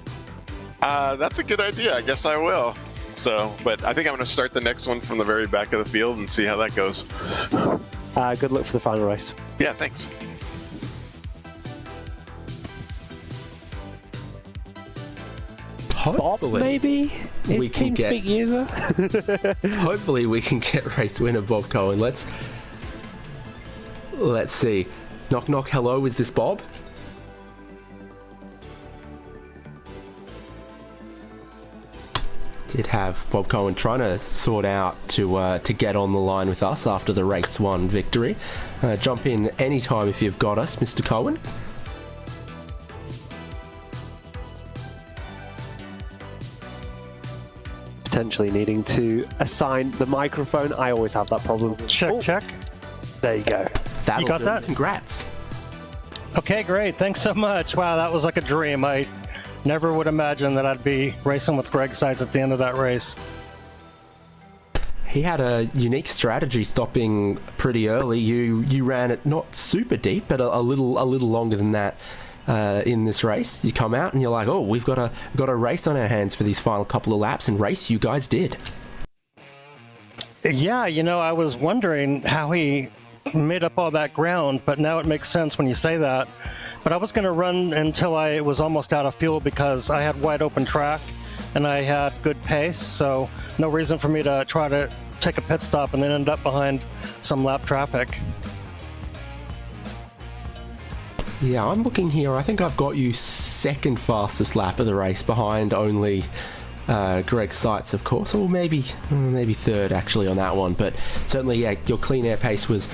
S4: That's a good idea. I guess I will. So, but I think I'm going to start the next one from the very back of the field and see how that goes.
S2: Good luck for the final race.
S4: Yeah, thanks.
S2: Bob, maybe?
S1: We can get
S2: TeamSpeak user?
S1: Hopefully we can get race winner Bob Cohen. Let's see. Knock knock, hello, is this Bob? Did have Bob Cohen trying to sort out to get on the line with us after the race 1 victory. Jump in anytime if you've got us, Mr. Cohen.
S2: Potentially needing to assign the microphone. I always have that problem.
S5: Check.
S2: There you go.
S1: That'll
S5: You got
S1: do.
S5: that?
S1: Congrats.
S5: Okay, great. Thanks so much. Wow, that was like a dream. I never would imagine that I'd be racing with Greg Seitz at the end of that race.
S1: He had a unique strategy stopping pretty early. You ran it not super deep, but a little longer than that. In this race, you come out and you're like, oh, we've got a race on our hands for these final couple of laps, and race you guys did.
S5: Yeah, I was wondering how he made up all that ground, but now it makes sense when you say that. But I was going to run until I was almost out of fuel because I had wide open track and I had good pace, so no reason for me to try to take a pit stop and then end up behind some lap traffic.
S1: Yeah, I'm looking here. I think I've got you second fastest lap of the race, behind only Greg Seitz, of course, or maybe third actually on that one. But certainly, yeah, your clean air pace was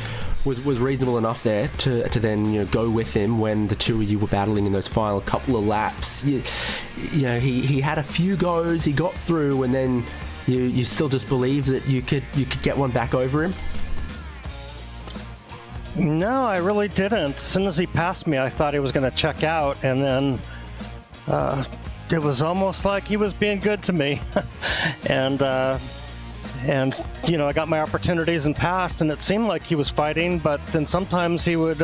S1: reasonable enough there to then go with him when the two of you were battling in those final couple of laps. He had a few goes, he got through, and then you still just believe that you could get one back over him.
S5: No, I really didn't. As soon as he passed me, I thought he was going to check out, and then it was almost like he was being good to me. and I got my opportunities and passed, and it seemed like he was fighting, but then sometimes he would,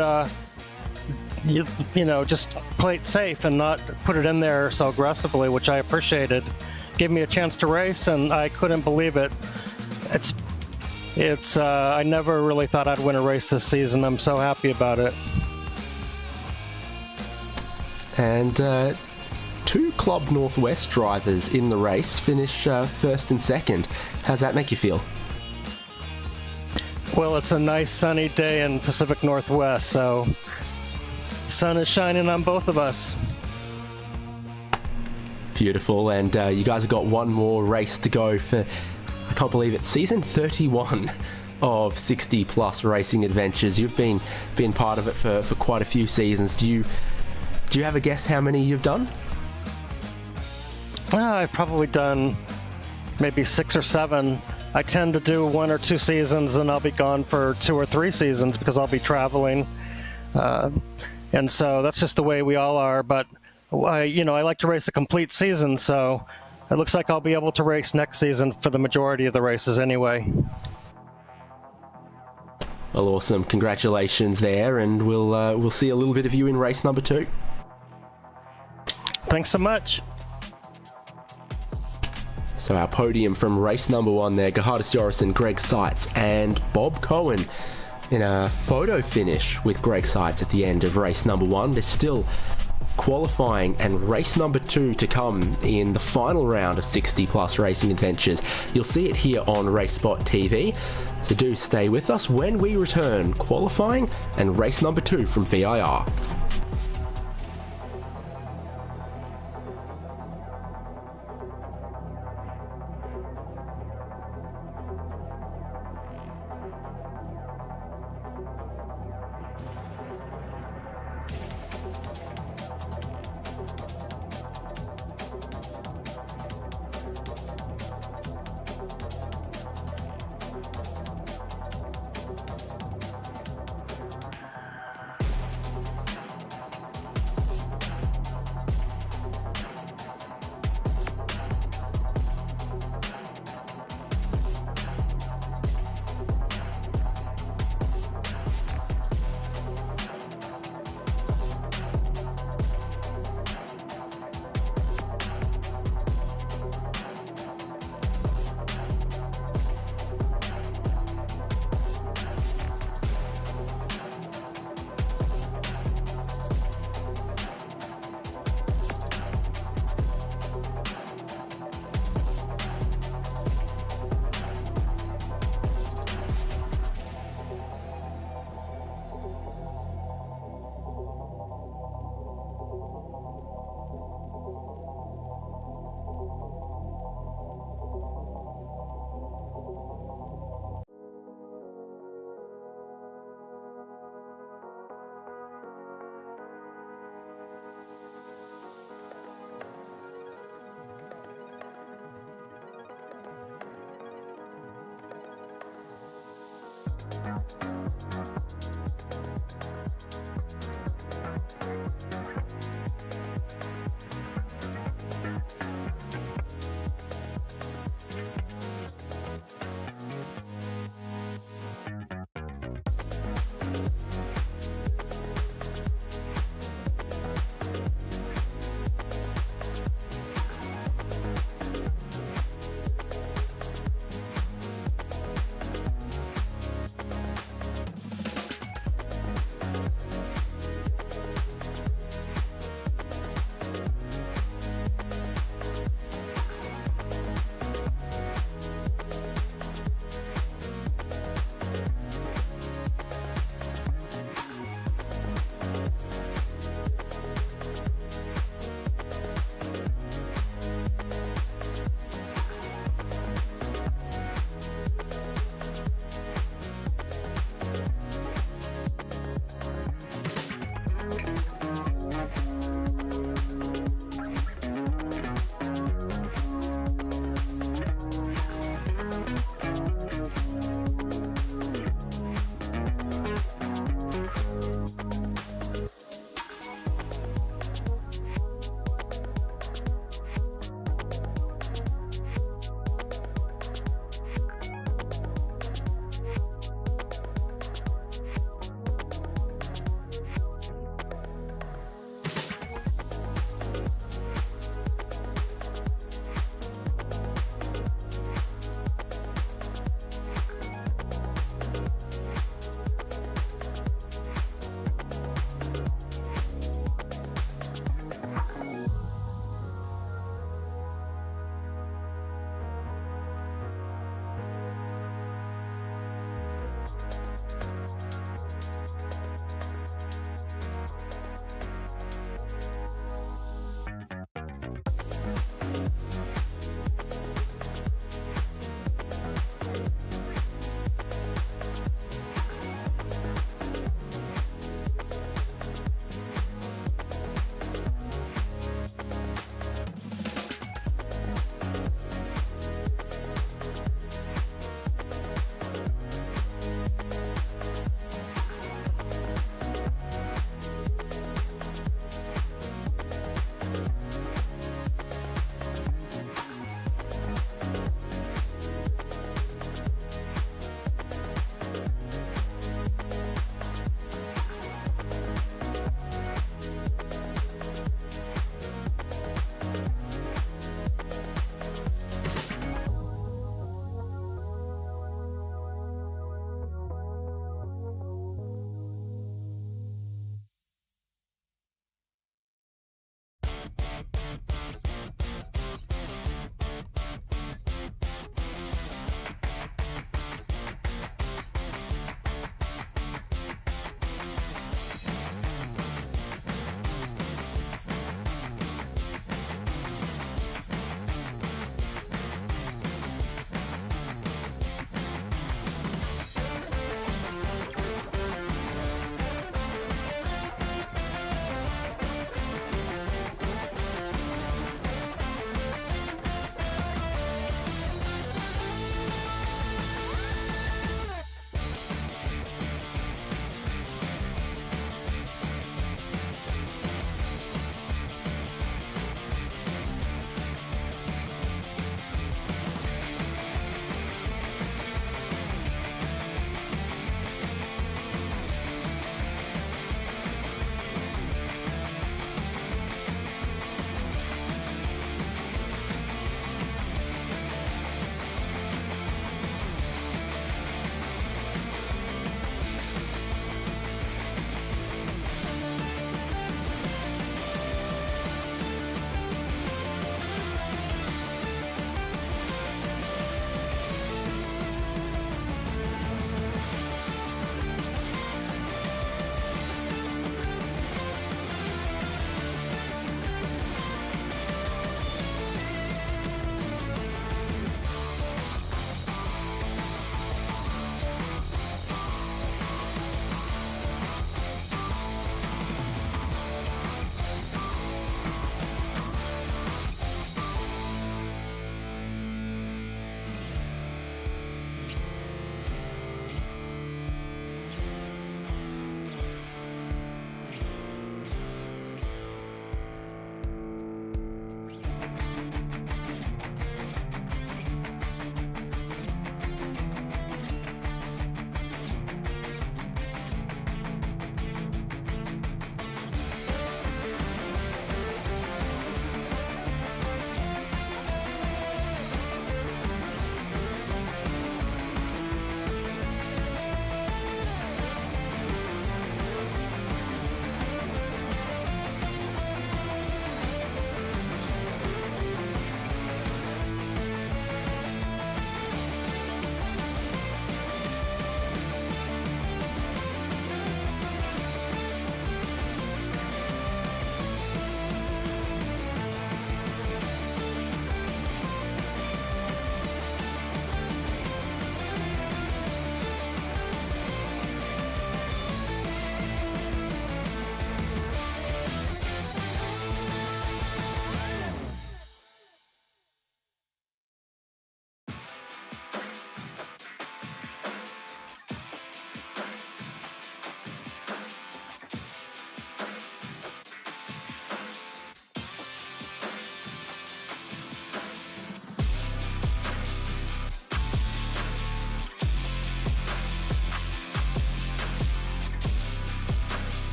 S5: just play it safe and not put it in there so aggressively, which I appreciated. Gave me a chance to race, and I couldn't believe it. I never really thought I'd win a race this season. I'm so happy about it.
S1: And two Club Northwest drivers in the race finish first and second. How's that make you feel?
S5: Well, it's a nice sunny day in Pacific Northwest, so the sun is shining on both of us.
S1: Beautiful, and you guys have got one more race to go for, I can't believe it, season 31 of 60 plus racing adventures. You've been part of it for quite a few seasons. Do you have a guess how many you've done?
S5: I've probably done maybe 6 or 7. I tend to do 1 or 2 seasons, then I'll be gone for 2 or 3 seasons because I'll be traveling. And so that's just the way we all are. But I like to race a complete season, so it looks like I'll be able to race next season for the majority of the races anyway.
S1: Well, awesome. Congratulations there, and we'll see a little bit of you in race number 2.
S5: Thanks so much.
S1: So our podium from race number 1 there, Gerhardus Jorrison, Greg Seitz, and Bob Cohen in a photo finish with Greg Seitz at the end of race number 1. There's still qualifying and race number 2 to come in the final round of 60 plus racing adventures. You'll see it here on RaceSpotTV, so do stay with us when we return qualifying and race number 2 from VIR.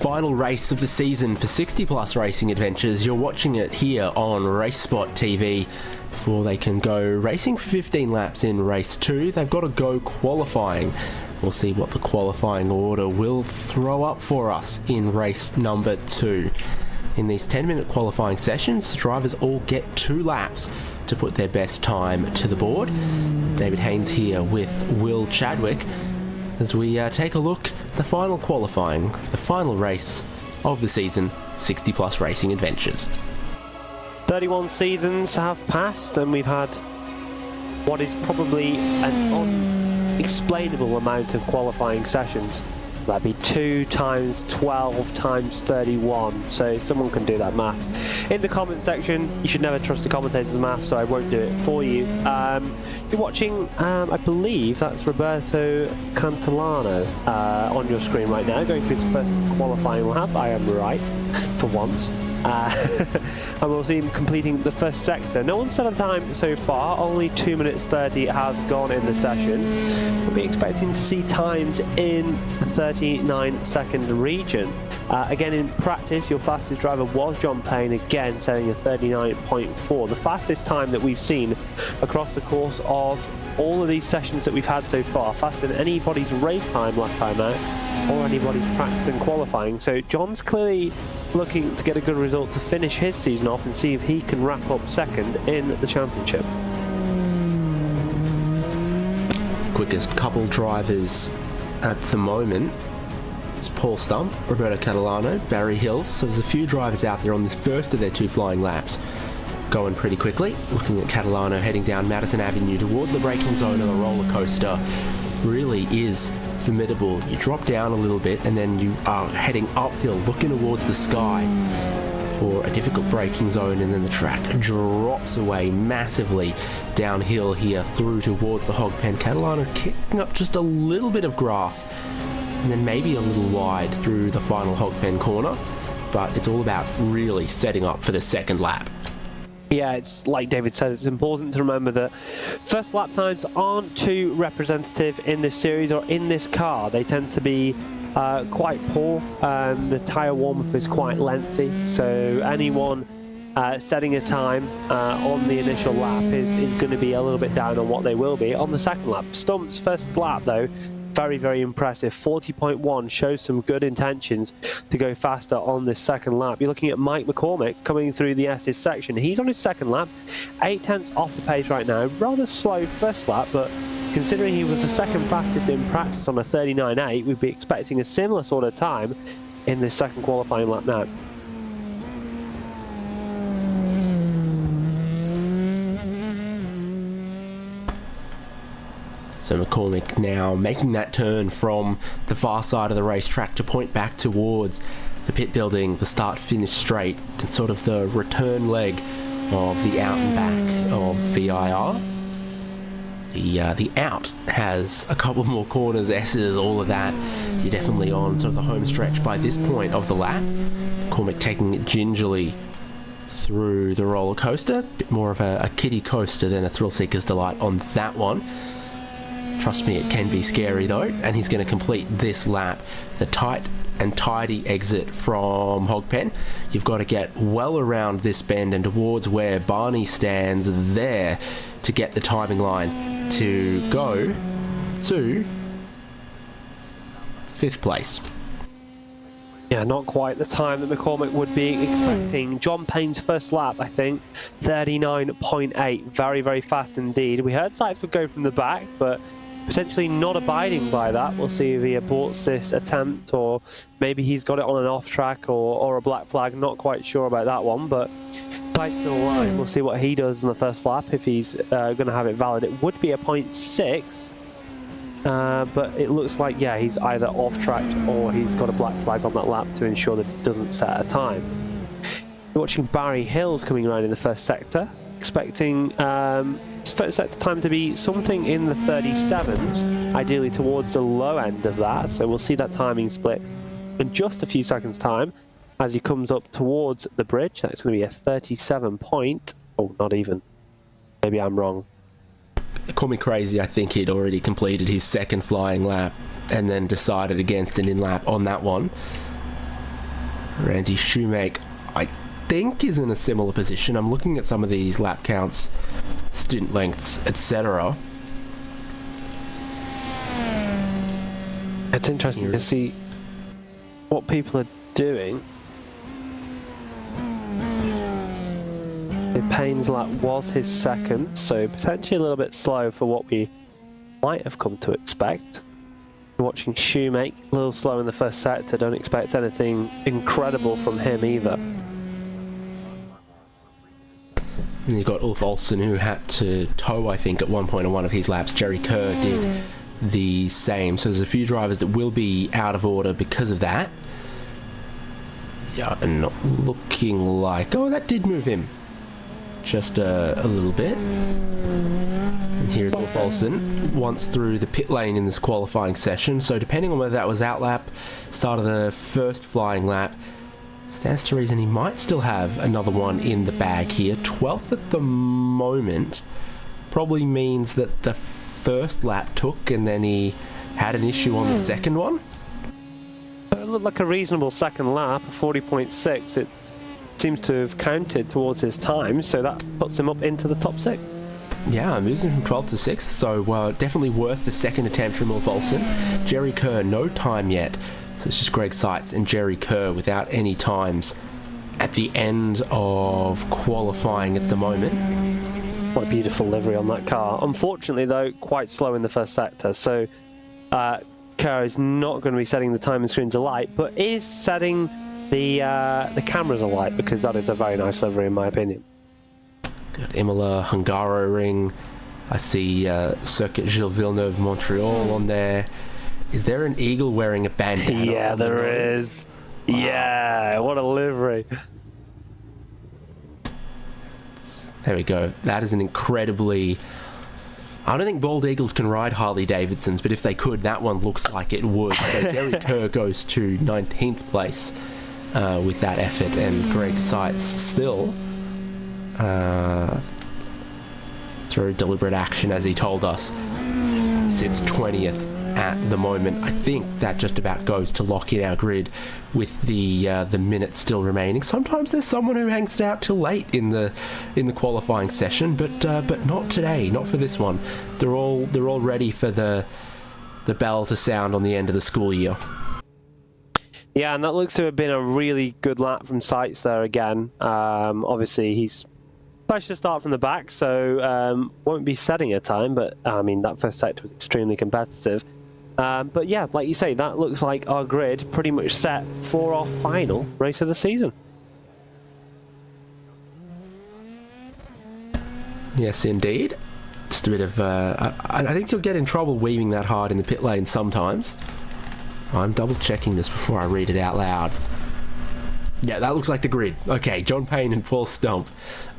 S1: final race of the season for 60 Plus Racing Adventures. You're watching it here on RaceSpotTV. Before they can go racing for 15 laps in race 2, they've got to go qualifying. We'll see what the qualifying order will throw up for us in race number 2. In these 10-minute qualifying sessions, drivers all get 2 laps to put their best time to the board. David Haynes here with Will Chadwick as we take a look at the final qualifying for the final race of the season, 60 Plus Racing Adventures.
S2: 31 seasons have passed and we've had what is probably an unexplainable amount of qualifying sessions. That'd be 2 times 12 times 31, so someone can do that math. In the comment section, you should never trust the commentator's math, so I won't do it for you. You're watching, I believe that's Roberto Cantilano on your screen right now, going through his first qualifying lap. I am right, for once. And we'll see him completing the first sector. No one set a time so far, only 2 minutes 30 has gone in the session. We'll be expecting to see times in the 39-second region. Again, in practice, your fastest driver was John Payne, again setting a 39.4, the fastest time that we've seen across the course of all of these sessions that we've had so far, faster than anybody's race time last time out, or anybody's practice and qualifying. So John's clearly looking to get a good result to finish his season off and see if he can wrap up second in the championship.
S1: Quickest couple drivers at the moment is Paul Stump, Roberto Catalano, Barry Hills. So there's a few drivers out there on the first of their 2 flying laps going pretty quickly. Looking at Catalano heading down Madison Avenue toward the braking zone of the roller coaster. Really is formidable. You drop down a little bit and then you are heading uphill, looking towards the sky for a difficult braking zone, and then the track drops away massively downhill here through towards the hog pen. Catalano kicking up just a little bit of grass and then maybe a little wide through the final hog pen corner, but it's all about really setting up for the second lap.
S2: Yeah, it's like David said, it's important to remember that first lap times aren't too representative in this series or in this car. They tend to be quite poor. The tyre warm-up is quite lengthy, so anyone setting a time on the initial lap is going to be a little bit down on what they will be on the second lap. Stump's first lap, though, very, very impressive. 40.1 shows some good intentions to go faster on this second lap. You're looking at Mike McCormick coming through the S's section. He's on his second lap, 8 tenths off the pace right now. Rather slow first lap, but considering he was the second fastest in practice on a 39.8, we'd be expecting a similar sort of time in this second qualifying lap now.
S1: So McCormick now making that turn from the far side of the racetrack to point back towards the pit building, the start-finish straight, and sort of the return leg of the out and back of VIR. The out has a couple more corners, S's, all of that. You're definitely on sort of the home stretch by this point of the lap. McCormick taking it gingerly through the roller coaster. Bit more of a kiddie coaster than a thrill seeker's delight on that one. Trust me, it can be scary though, and he's going to complete this lap. The tight and tidy exit from Hogpen. You've got to get well around this bend and towards where Barney stands there to get the timing line to go to 5th place.
S2: Yeah, not quite the time that McCormick would be expecting. John Payne's first lap, I think, 39.8. Very, very fast indeed. We heard sights would go from the back, but potentially not abiding by that. We'll see if he aborts this attempt, or maybe he's got it on an off track or a black flag. Not quite sure about that one, but tight to the line. We'll see what he does in the first lap if he's going to have it valid. It would be a 0.6. But it looks like, yeah, he's either off track or he's got a black flag on that lap to ensure that it doesn't set a time. You're watching Barry Hills coming around in the first sector, expecting his first sector time to be something in the 37s, ideally towards the low end of that. So we'll see that timing split in just a few seconds time as he comes up towards the bridge. That's going to be a 37 point. Oh, not even. Maybe I'm wrong.
S1: Call me crazy, I think he'd already completed his second flying lap and then decided against an in-lap on that one. Randy Shoemake, I think, is in a similar position. I'm looking at some of these lap counts, stint lengths, etc.
S2: It's interesting to see what people are doing. Payne's lap was his second, so potentially a little bit slow for what we might have come to expect. Watching Shoemake, a little slow in the first sector, don't expect anything incredible from him either.
S1: And you've got Ulf Olsen, who had to tow, I think, at one point on one of his laps. Jerry Kerr did the same. So there's a few drivers that will be out of order because of that. Yeah, and not looking like... Oh, that did move him. Just a little bit. And here's Ulf Olsen, once through the pit lane in this qualifying session. So depending on whether that was out lap, start of the first flying lap, stands to reason he might still have another one in the bag here. 12th at the moment. Probably means that the first lap took and then he had an issue on the second one.
S2: It looked like a reasonable second lap, 40.6. It seems to have counted towards his time, so that puts him up into the top 6.
S1: Yeah, moves him from 12th to 6th, so definitely worth the second attempt from Ulf Olsen. Jerry Kerr, no time yet. So it's just Greg Seitz and Jerry Kerr without any times at the end of qualifying at the moment.
S2: What a beautiful livery on that car. Unfortunately, though, quite slow in the first sector, so Kerr is not going to be setting the timing screens alight, but is setting the cameras alight, because that is a very nice livery in my opinion.
S1: Got Imola, Hungaroring. I see Circuit Gilles Villeneuve, Montreal on there. Is there an eagle wearing a bandana?
S2: Yeah, there is. Wow. Yeah, what a livery.
S1: There we go. That is an incredibly... I don't think bald eagles can ride Harley Davidsons, but if they could, that one looks like it would. So Jerry Kerr goes to 19th place with that effort, and Greg Seitz still through deliberate action, as he told us, sits 20th at the moment. I think that just about goes to lock in our grid with the minutes still remaining. Sometimes there's someone who hangs it out till late in the qualifying session, but not today, not for this one. They're all ready for the bell to sound on the end of the school year.
S2: Yeah, and that looks to have been a really good lap from Seitz there again. Obviously, he's managed to start from the back, so won't be setting a time, but I mean, that first sector was extremely competitive. But yeah, like you say, that looks like our grid pretty much set for our final race of the season.
S1: Yes, indeed. Just a bit of... I think you'll get in trouble weaving that hard in the pit lane sometimes. I'm double checking this before I read it out loud. Yeah, that looks like the grid. Okay, John Payne and Paul Stump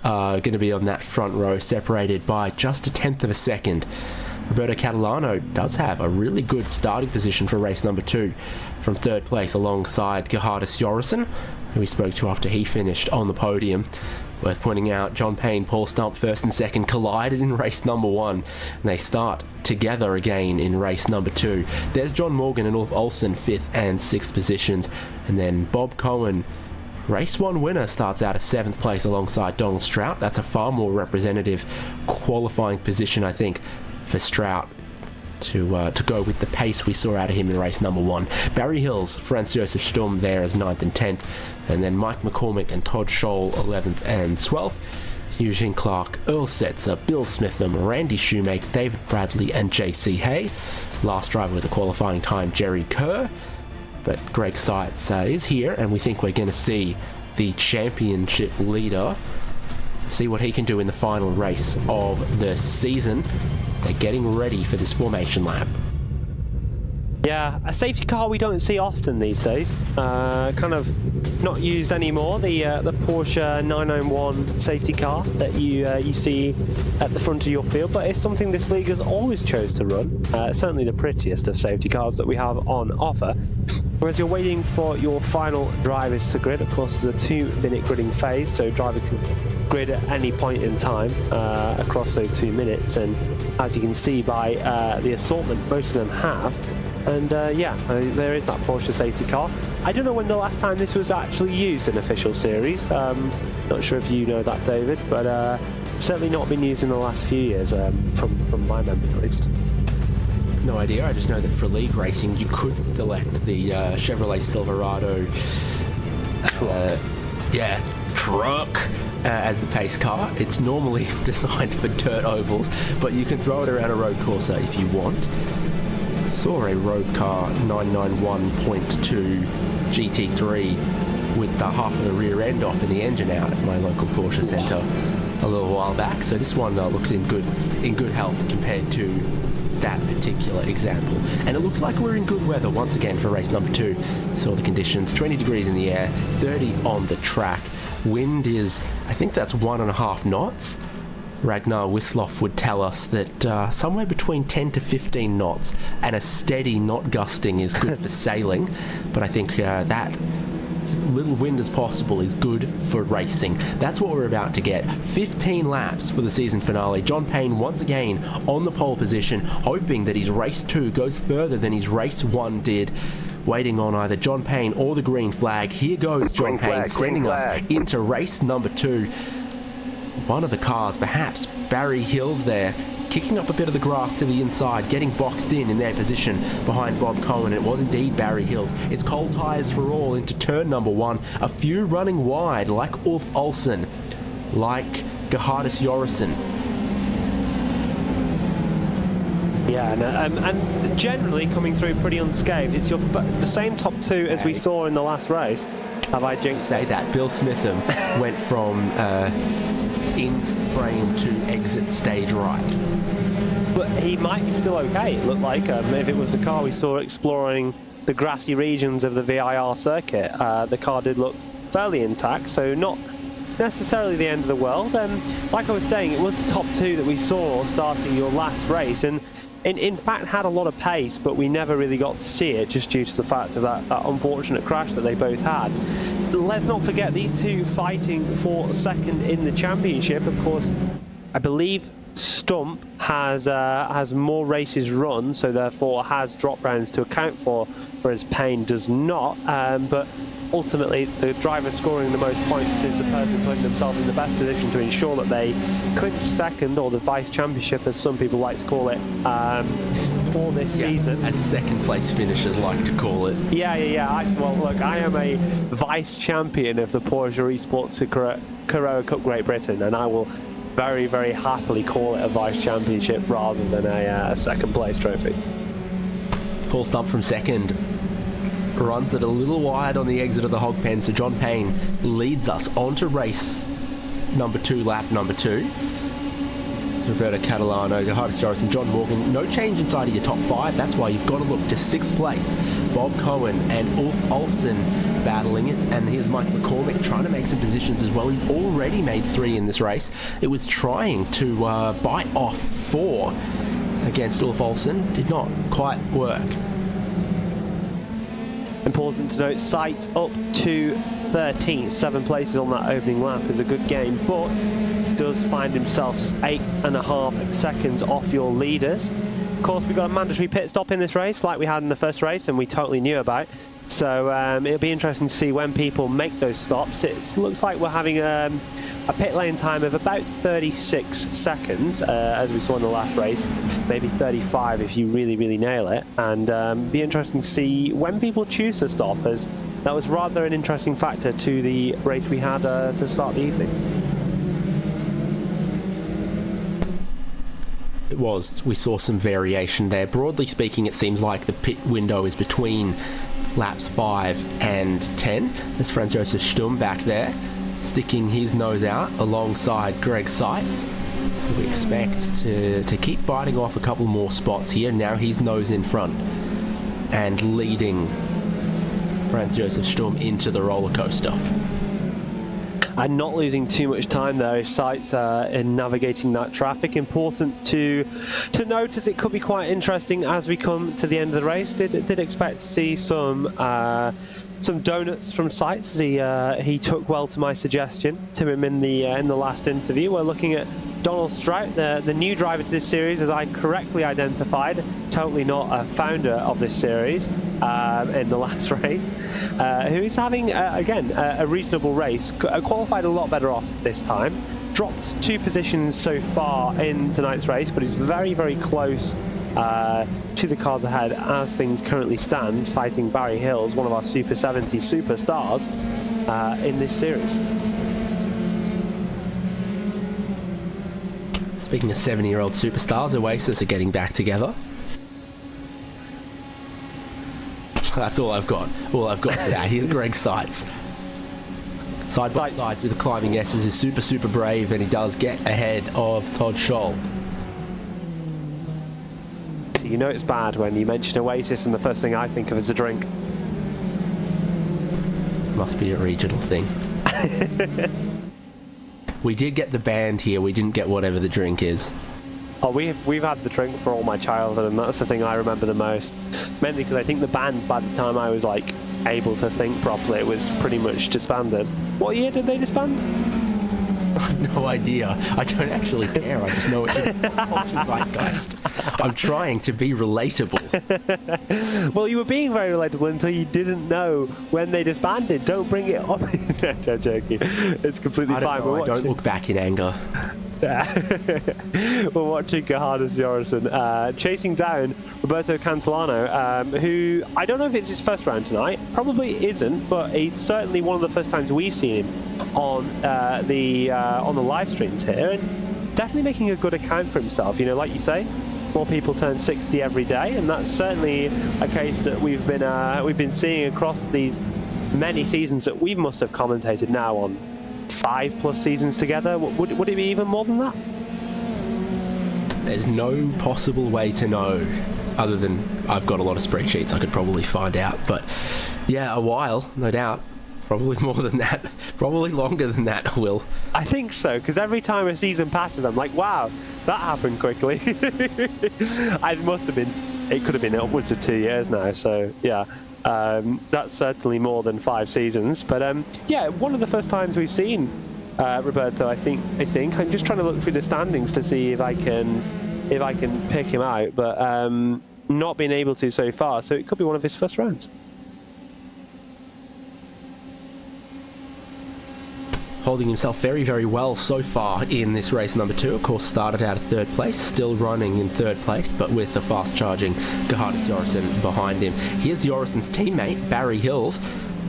S1: are going to be on that front row, separated by just a tenth of a second. Roberto Catalano does have a really good starting position for race number 2 from third place alongside Gerhardus Jorrison, who we spoke to after he finished on the podium. Worth pointing out, John Payne, Paul Stump, first and second, collided in race number 1, and they start together again in race number 2. There's John Morgan and Ulf Olsen, 5th and 6th positions, and then Bob Cohen, race 1 winner, starts out at 7th place alongside Donald Strout. That's a far more representative qualifying position, I think, for Strout to go with the pace we saw out of him in race number 1. Barry Hills, Franz Josef Sturm there as 9th and 10th, and then Mike McCormick and Todd Scholl 11th and 12th. Eugene Clark, Earl Setzer, Bill Smitham, Randy Shoemake, David Bradley and JC Hay. Last driver with a qualifying time, Jerry Kerr. But Greg Seitz is here, and we think we're going to see the championship leader see what he can do in the final race of the season. They're getting ready for this formation lap.
S2: Yeah, a safety car we don't see often these days. Kind of not used anymore. The Porsche 991 safety car that you see at the front of your field, but it's something this league has always chose to run. Certainly the prettiest of safety cars that we have on offer. Whereas you're waiting for your final drivers to grid, of course, there's a 2-minute gridding phase, so drivers can grid at any point in time across those 2 minutes. And as you can see by the assortment most of them have, And yeah, there is that Porsche safety car. I don't know when the last time this was actually used in official series. Not sure if you know that, David, but certainly not been used in the last few years, from my memory at least.
S1: No idea. I just know that for league racing, you could select the Chevrolet Silverado truck as the pace car. It's normally designed for dirt ovals, but you can throw it around a road course if you want. Saw a road car 991.2 GT3 with the half of the rear end off and the engine out at my local Porsche centre a little while back. So this one looks in good health compared to that particular example. And it looks like we're in good weather once again for race number 2. Saw the conditions: 20 degrees in the air, 30 on the track. Wind is, I think that's 1.5 knots. Ragnar Wisloff would tell us that somewhere between 10 to 15 knots and a steady, not gusting, is good for sailing. But I think that as little wind as possible is good for racing. That's what we're about to get. 15 laps for the season finale. John Payne once again on the pole position, hoping that his race 2 goes further than his race 1 did. Waiting on either John Payne or the green flag. Here goes John Payne, sending us into race number 2. One of the cars, perhaps Barry Hills there, kicking up a bit of the grass to the inside, getting boxed in their position behind Bob Cohen. It was indeed Barry Hills. It's cold tyres for all into turn number 1. A few running wide, like Ulf Olsen, like Gerhardus Jorrison.
S2: Yeah, and generally coming through pretty unscathed. It's the same top 2 as we saw in the last race. Have I jinxed?
S1: Say that. Bill Smitham went from in frame to exit stage right.
S2: But he might be still okay, it looked like. If it was the car we saw exploring the grassy regions of the VIR circuit, the car did look fairly intact, so not necessarily the end of the world. Like I was saying, it was the top 2 that we saw starting your last race, and in fact had a lot of pace, but we never really got to see it just due to the fact of that unfortunate crash that they both had. Let's not forget these 2 fighting for second in the championship. Of course, I believe Stump has more races run, so therefore has drop rounds to account for, whereas Payne does not. But ultimately, the driver scoring the most points is the person putting themselves in the best position to ensure that they clinch second, or the vice championship, as some people like to call it, for this season.
S1: As second place finishers like to call it.
S2: Yeah. Well, look, I am a vice champion of the Porsche Esports Carrera Cup Great Britain, and I will very, very happily call it a vice championship rather than a second place trophy.
S1: Paul Stump from second runs it a little wide on the exit of the hog pen, so John Payne leads us onto race number 2, lap number 2. Roberto Catalano, Gerhardus Jorrison, John Morgan. No change inside of your top 5. That's why you've got to look to 6th place. Bob Cohen and Ulf Olsen battling it. And here's Mike McCormick trying to make some positions as well. He's already made 3 in this race. It was trying to bite off 4 against Ulf Olsen. Did not quite work.
S2: Important to note, Sights up to 13th. 7 places on that opening lap is a good game, but does find himself 8.5 seconds off your leaders. Of course, we've got a mandatory pit stop in this race, like we had in the first race, and we totally knew about. So it'll be interesting to see when people make those stops. It looks like we're having a pit lane time of about 36 seconds, as we saw in the last race. Maybe 35 if you really, really nail it. And be interesting to see when people choose to stop, as that was rather an interesting factor to the race we had to start the evening.
S1: It was. We saw some variation there. Broadly speaking, it seems like the pit window is between laps 5 and 10. There's Franz Josef Sturm back there, sticking his nose out alongside Greg Seitz. We expect to keep biting off a couple more spots here. Now he's nose in front and leading Franz Josef Sturm into the roller coaster.
S2: And not losing too much time there, Sights in navigating that traffic. Important to note, as it could be quite interesting as we come to the end of the race. Did expect to see some donuts from Sights. He took well to my suggestion to him in the last interview. We're looking at Donald Strout, the new driver to this series, as I correctly identified, totally not a founder of this series in the last race, who is having, again, a reasonable race, qualified a lot better off this time, dropped 2 positions so far in tonight's race, but is very, very close to the cars ahead as things currently stand, fighting Barry Hills, one of our Super 70 superstars in this series.
S1: Speaking of 70-year-old superstars, Oasis are getting back together. That's all I've got. All I've got for that. Here's Greg Seitz. Side by side with the climbing S's is super, super brave, and he does get ahead of Todd Scholl.
S2: So you know it's bad when you mention Oasis and the first thing I think of is a drink.
S1: Must be a regional thing. We did get the band here, we didn't get whatever the drink is.
S2: Oh, we've had the drink for all my childhood, and that's the thing I remember the most. Mainly because I think the band, by the time I was like able to think properly, it was pretty much disbanded. What year did they disband?
S1: I have no idea. I don't actually care. I just know it's a culture zeitgeist. I'm trying to be relatable.
S2: Well, you were being very relatable until you didn't know when they disbanded. Don't bring it up. No, I'm joking. It's completely fine.
S1: I don't look back in anger.
S2: We're watching Gerhardus Jorgensen chasing down Roberto Cantillano, who I don't know if it's his first round tonight. Probably isn't, but it's certainly one of the first times we've seen him on the live streams here, and definitely making a good account for himself. You know, like you say, more people turn 60 every day, and that's certainly a case that we've been seeing across these many seasons that we must have commentated now on 5+ seasons together. Would it be even more than that?
S1: There's no possible way to know, other than I've got a lot of spreadsheets I could probably find out. But yeah, a while, no doubt. Probably more than that. Probably longer than that, Will.
S2: I think so, because every time a season passes, I'm like, wow, that happened quickly. It could have been upwards of 2 years now, so yeah. That's certainly more than 5 seasons, but yeah, one of the first times we've seen Roberto. I think I'm just trying to look through the standings to see if I can pick him out, but not been able to so far. So it could be one of his first rounds.
S1: Holding himself very, very well so far in this race number 2. Of course, started out of 3rd place, still running in 3rd place, but with a fast-charging Gerhardus Jorgensen behind him. Here's Jorgensen's teammate, Barry Hills.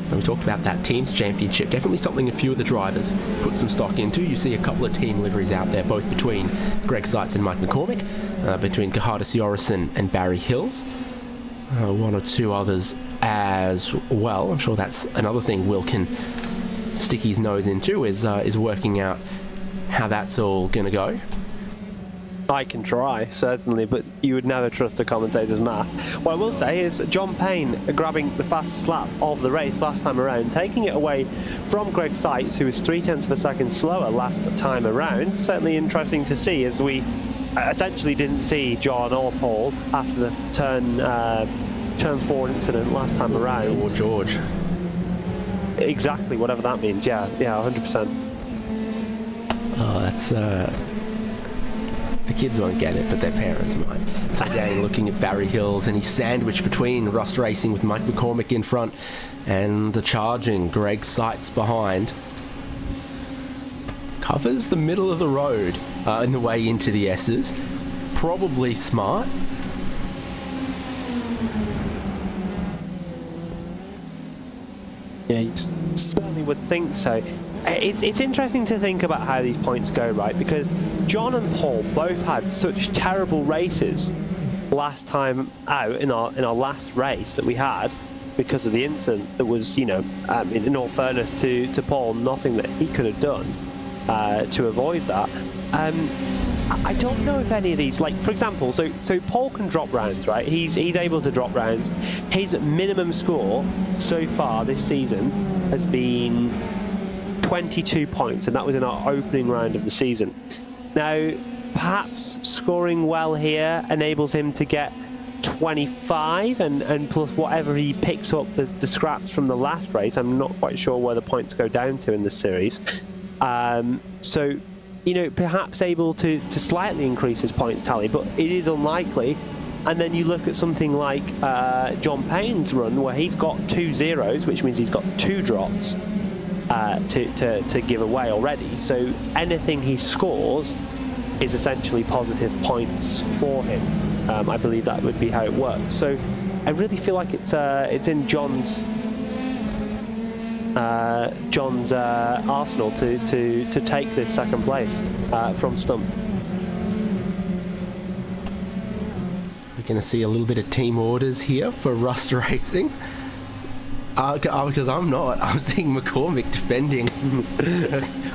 S1: And we talked about that team's championship. Definitely something a few of the drivers put some stock into. You see a couple of team liveries out there, both between Greg Seitz and Mike McCormick, between Gerhardus Jorgensen and Barry Hills. 1 or 2 others as well. I'm sure that's another thing Will can stick his nose into, is working out how that's all gonna go.
S2: I can try, certainly, but you would never trust a commentator's math. What I will say is John Payne grabbing the fastest lap of the race last time around, taking it away from Greg Seitz, who was 0.3 of a second slower last time around. Certainly interesting to see, as we essentially didn't see John or Paul after the turn 4 incident last time around.
S1: Or George.
S2: Exactly, whatever that means. Yeah, 100%.
S1: Oh, that's the kids won't get it, but their parents might. So again, looking at Barry Hills, and he's sandwiched between Rust Racing with Mike McCormick in front and the charging Greg Seitz behind. Covers the middle of the road in the way into the S's. Probably smart.
S2: Yeah, you certainly would think so. It's interesting to think about how these points go, right? Because John and Paul both had such terrible races last time out in our last race that we had because of the incident that was, you know, in all fairness to Paul, nothing that he could have done to avoid that. I don't know if any of these, like for example, so Paul can drop rounds, right? He's able to drop rounds. His minimum score so far this season has been 22 points, and that was in our opening round of the season. Now, perhaps scoring well here enables him to get 25 and plus whatever he picks up the scraps from the last race. I'm not quite sure where the points go down to in this series. So you know, perhaps able to slightly increase his points tally, but it is unlikely. And then you look at something like John Payne's run, where he's got 2 zeros, which means he's got 2 drops to give away already. So anything he scores is essentially positive points for him. I believe that would be how it works. So I really feel like it's in John's arsenal to take this second place from Stump.
S1: We're going to see a little bit of team orders here for Rust Racing. Because I'm seeing McCormick defending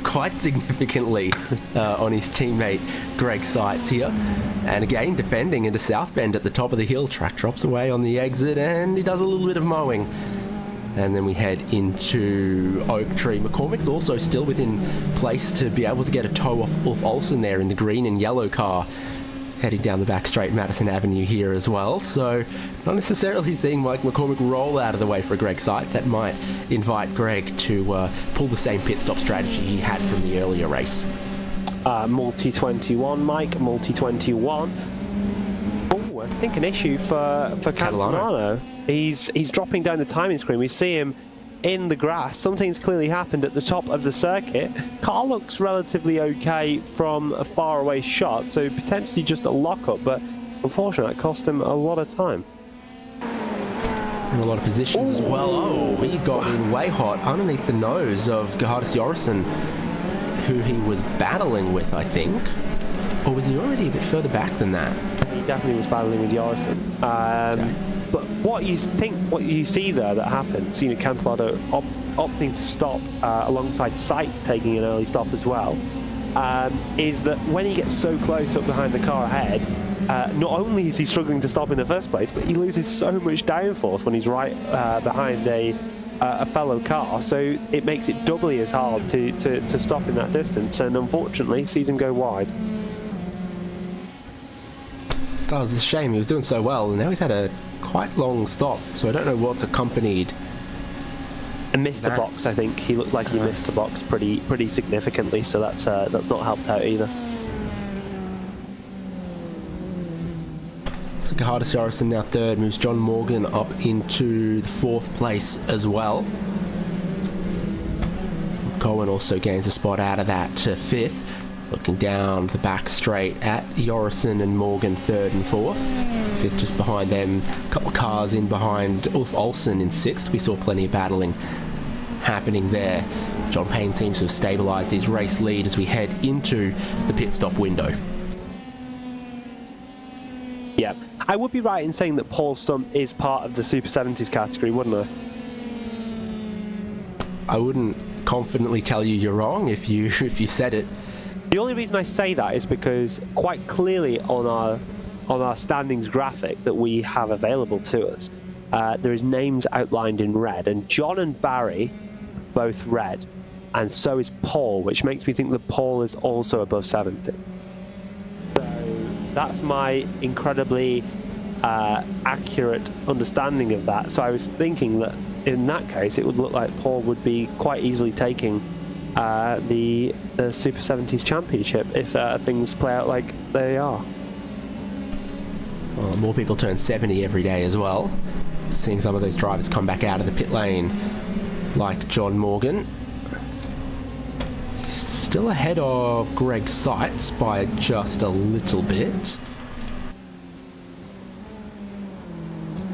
S1: quite significantly on his teammate Greg Seitz here. And again, defending into South Bend at the top of the hill. Track drops away on the exit and he does a little bit of mowing. And then we head into Oak Tree. McCormick's also still within place to be able to get a tow off Ulf Olsen there in the green and yellow car. Heading down the back straight Madison Avenue here as well, so not necessarily seeing Mike McCormick roll out of the way for Greg Seitz. That might invite Greg to pull the same pit stop strategy he had from the earlier race.
S2: Multi-21, Mike, multi-21. Oh, I think an issue for Catalano. He's dropping down the timing screen. We see him in the grass. Something's clearly happened at the top of the circuit. Car looks relatively okay from a far away shot, so potentially just a lockup, but unfortunately it cost him a lot of time.
S1: And a lot of positions as well. Oh, he got in way hot underneath the nose of Gerhardus Jorgensen, who he was battling with, I think. Or was he already a bit further back than that?
S2: He definitely was battling with Jorgensen.
S1: Okay.
S2: But what you see there that happened, Sina Cantelado opting to stop alongside Seitz taking an early stop as well, is that when he gets so close up behind the car ahead, not only is he struggling to stop in the first place, but he loses so much downforce when he's right behind a fellow car, so it makes it doubly as hard to stop in that distance, and unfortunately sees him go wide.
S1: That was a shame. He was doing so well, and now he's had a quite long stop, so I don't know what's accompanied.
S2: And missed the box, I think. He looked like he missed the box pretty significantly, so that's not helped out either.
S1: So Gerhardus Jorgensen now third, moves John Morgan up into the 4th place as well. Cohen also gains a spot out of that to 5th. Looking down the back straight at Jorgensen and Morgan 3rd and 4th. 5th just behind them. A couple of cars in behind Ulf Olsen in 6th. We saw plenty of battling happening there. John Payne seems to have stabilised his race lead as we head into the pit stop window.
S2: Yeah, I would be right in saying that Paul Stump is part of the Super 70s category, wouldn't I?
S1: I wouldn't confidently tell you you're wrong if you said it.
S2: The only reason I say that is because quite clearly on our standings graphic that we have available to us, there is names outlined in red, and John and Barry both red, and so is Paul, which makes me think that Paul is also above 70. So that's my incredibly accurate understanding of that. So I was thinking that in that case it would look like Paul would be quite easily taking the Super 70s Championship if things play out like they are.
S1: Well, more people turn 70 every day as well. Seeing some of those drivers come back out of the pit lane, like John Morgan. He's still ahead of Greg Seitz by just a little bit.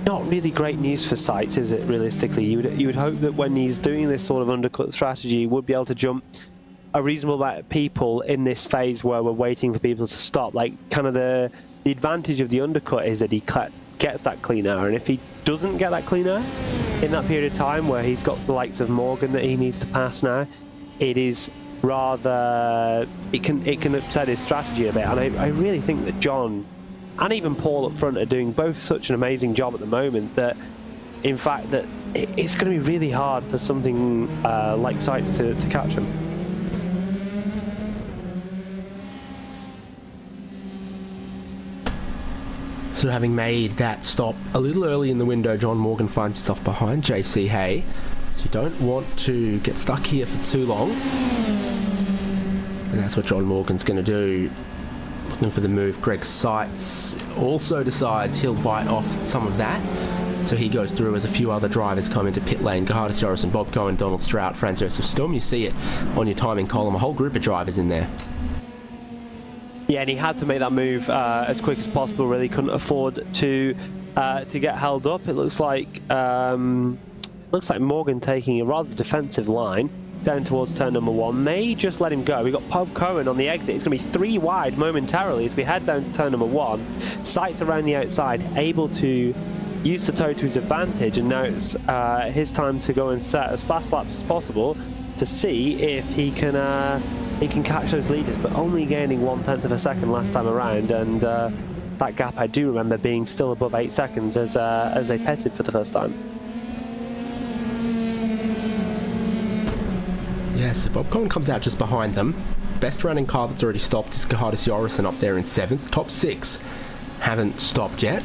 S2: Not really great news for Seitz, is it, realistically? You would hope that when he's doing this sort of undercut strategy, he would be able to jump a reasonable amount of people in this phase where we're waiting for people to stop. Like, kind of the advantage of the undercut is that he gets that clean air, and if he doesn't get that clean air in that period of time where he's got the likes of Morgan that he needs to pass now, it is rather... it can upset his strategy a bit, and I really think that John and even Paul up front are doing both such an amazing job at the moment that, in fact, that it's going to be really hard for something like Seitz to catch him.
S1: So having made that stop a little early in the window, John Morgan finds himself behind JC Hay. So you don't want to get stuck here for too long. And that's what John Morgan's going to do. Looking for the move. Greg Seitz also decides he'll bite off some of that. So he goes through as a few other drivers come into pit lane. Gerhardus Joris, Bob Cohen, Donald Strout, Franz Josef Sturm. You see it on your timing column. A whole group of drivers in there.
S2: Yeah, and he had to make that move as quick as possible. Really couldn't afford to get held up. It looks like Morgan taking a rather defensive line down towards turn number 1. May just let him go. We got Bob Cohen on the exit. It's going to be 3 wide momentarily as we head down to turn number 1. Sights around the outside, able to use the toe to his advantage, and now it's his time to go and set as fast laps as possible to see if he can catch those leaders, but only gaining 1/10 of a second last time around, and that gap I do remember being still above 8 seconds as they pitted for the first time.
S1: Yeah, so Bob Cohen comes out just behind them. Best running car that's already stopped is Gerhardus Joris up there in 7th. Top 6 haven't stopped yet.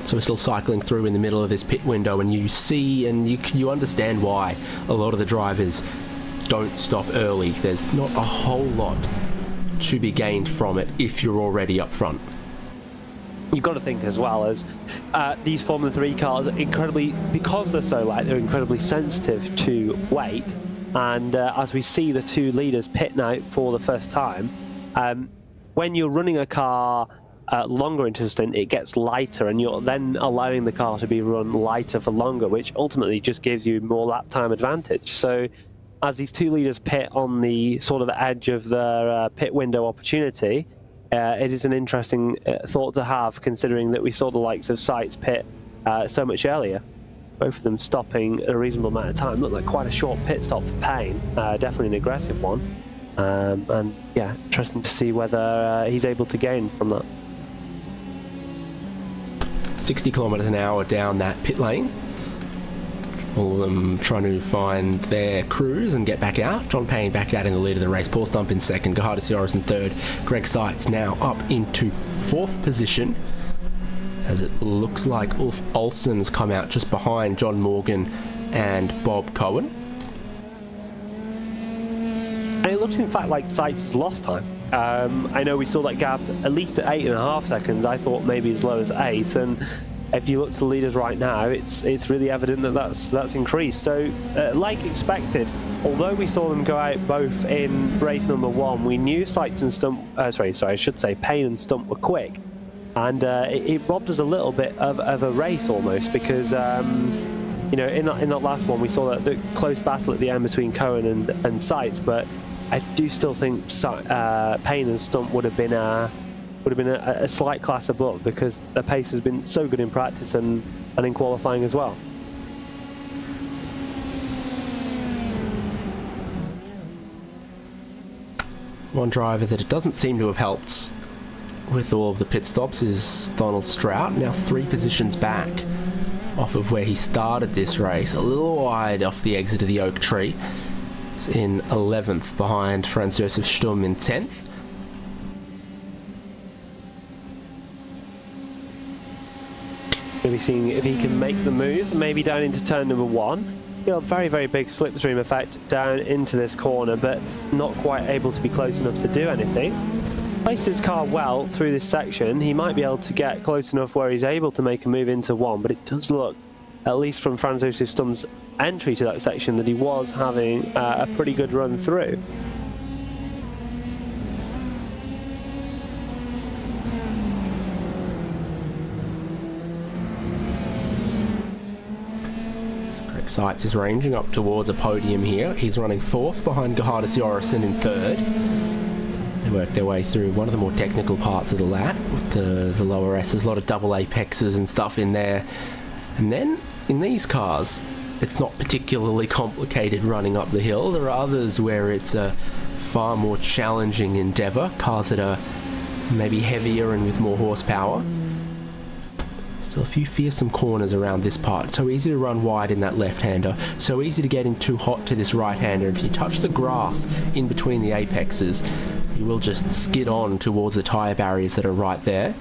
S1: So we're still cycling through in the middle of this pit window, and you see and you understand why a lot of the drivers don't stop early. There's not a whole lot to be gained from it if you're already up front.
S2: You've got to think as well as these Formula 3 cars are incredibly, because they're so light, they're incredibly sensitive to weight. And as we see the 2 leaders pit now for the first time, when you're running a car longer into a stint, it gets lighter, and you're then allowing the car to be run lighter for longer, which ultimately just gives you more lap time advantage. So as these 2 leaders pit on the sort of edge of their pit window opportunity, it is an interesting thought to have, considering that we saw the likes of Seitz pit so much earlier. Both of them stopping a reasonable amount of time. Looked like quite a short pit stop for Payne. Definitely an aggressive one. And yeah, interesting to see whether he's able to gain from that.
S1: 60 kilometres an hour down that pit lane. All of them trying to find their crews and get back out. John Payne back out in the lead of the race. Paul Stump in 2nd. Gerhardus Joris in 3rd. Greg Seitz now up into 4th position, as it looks like Ulf Olsen's come out just behind John Morgan and Bob Cohen.
S2: And it looks in fact like Seitz has lost time. I know we saw that gap at least at 8.5 seconds. I thought maybe as low as 8, and if you look to the leaders right now, it's really evident that that's increased. So like expected, although we saw them go out both in race number 1, we knew Seitz and Stump, I should say Payne and Stump were quick. And it robbed us a little bit of a race almost, because you know, in that last one we saw that the close battle at the end between Cohen and Seitz, but I do still think Payne and Stump would have been a slight class above, because their pace has been so good in practice and in qualifying as well.
S1: One driver that it doesn't seem to have helped with all of the pit stops is Donald Strout, now 3 positions back off of where he started this race, a little wide off the exit of the oak tree. He's in 11th behind Franz Josef Sturm in 10th.
S2: Maybe seeing if he can make the move, maybe down into turn number 1. You know, very, very big slipstream effect down into this corner, but not quite able to be close enough to do anything. Placed his car well through this section. He might be able to get close enough where he's able to make a move into 1, but it does look, at least from Franz Josef Sturm's entry to that section, that he was having a pretty good run through.
S1: Greg Seitz is ranging up towards a podium here. He's running 4th behind Gerhardus Joris in 3rd. They work their way through one of the more technical parts of the lap with the lower S's, a lot of double apexes and stuff in there. And then in these cars, it's not particularly complicated running up the hill. There are others where it's a far more challenging endeavour, cars that are maybe heavier and with more horsepower. Still a few fearsome corners around this part. It's so easy to run wide in that left-hander, so easy to get in too hot to this right-hander. If you touch the grass in between the apexes, you will just skid on towards the tyre barriers that are right there.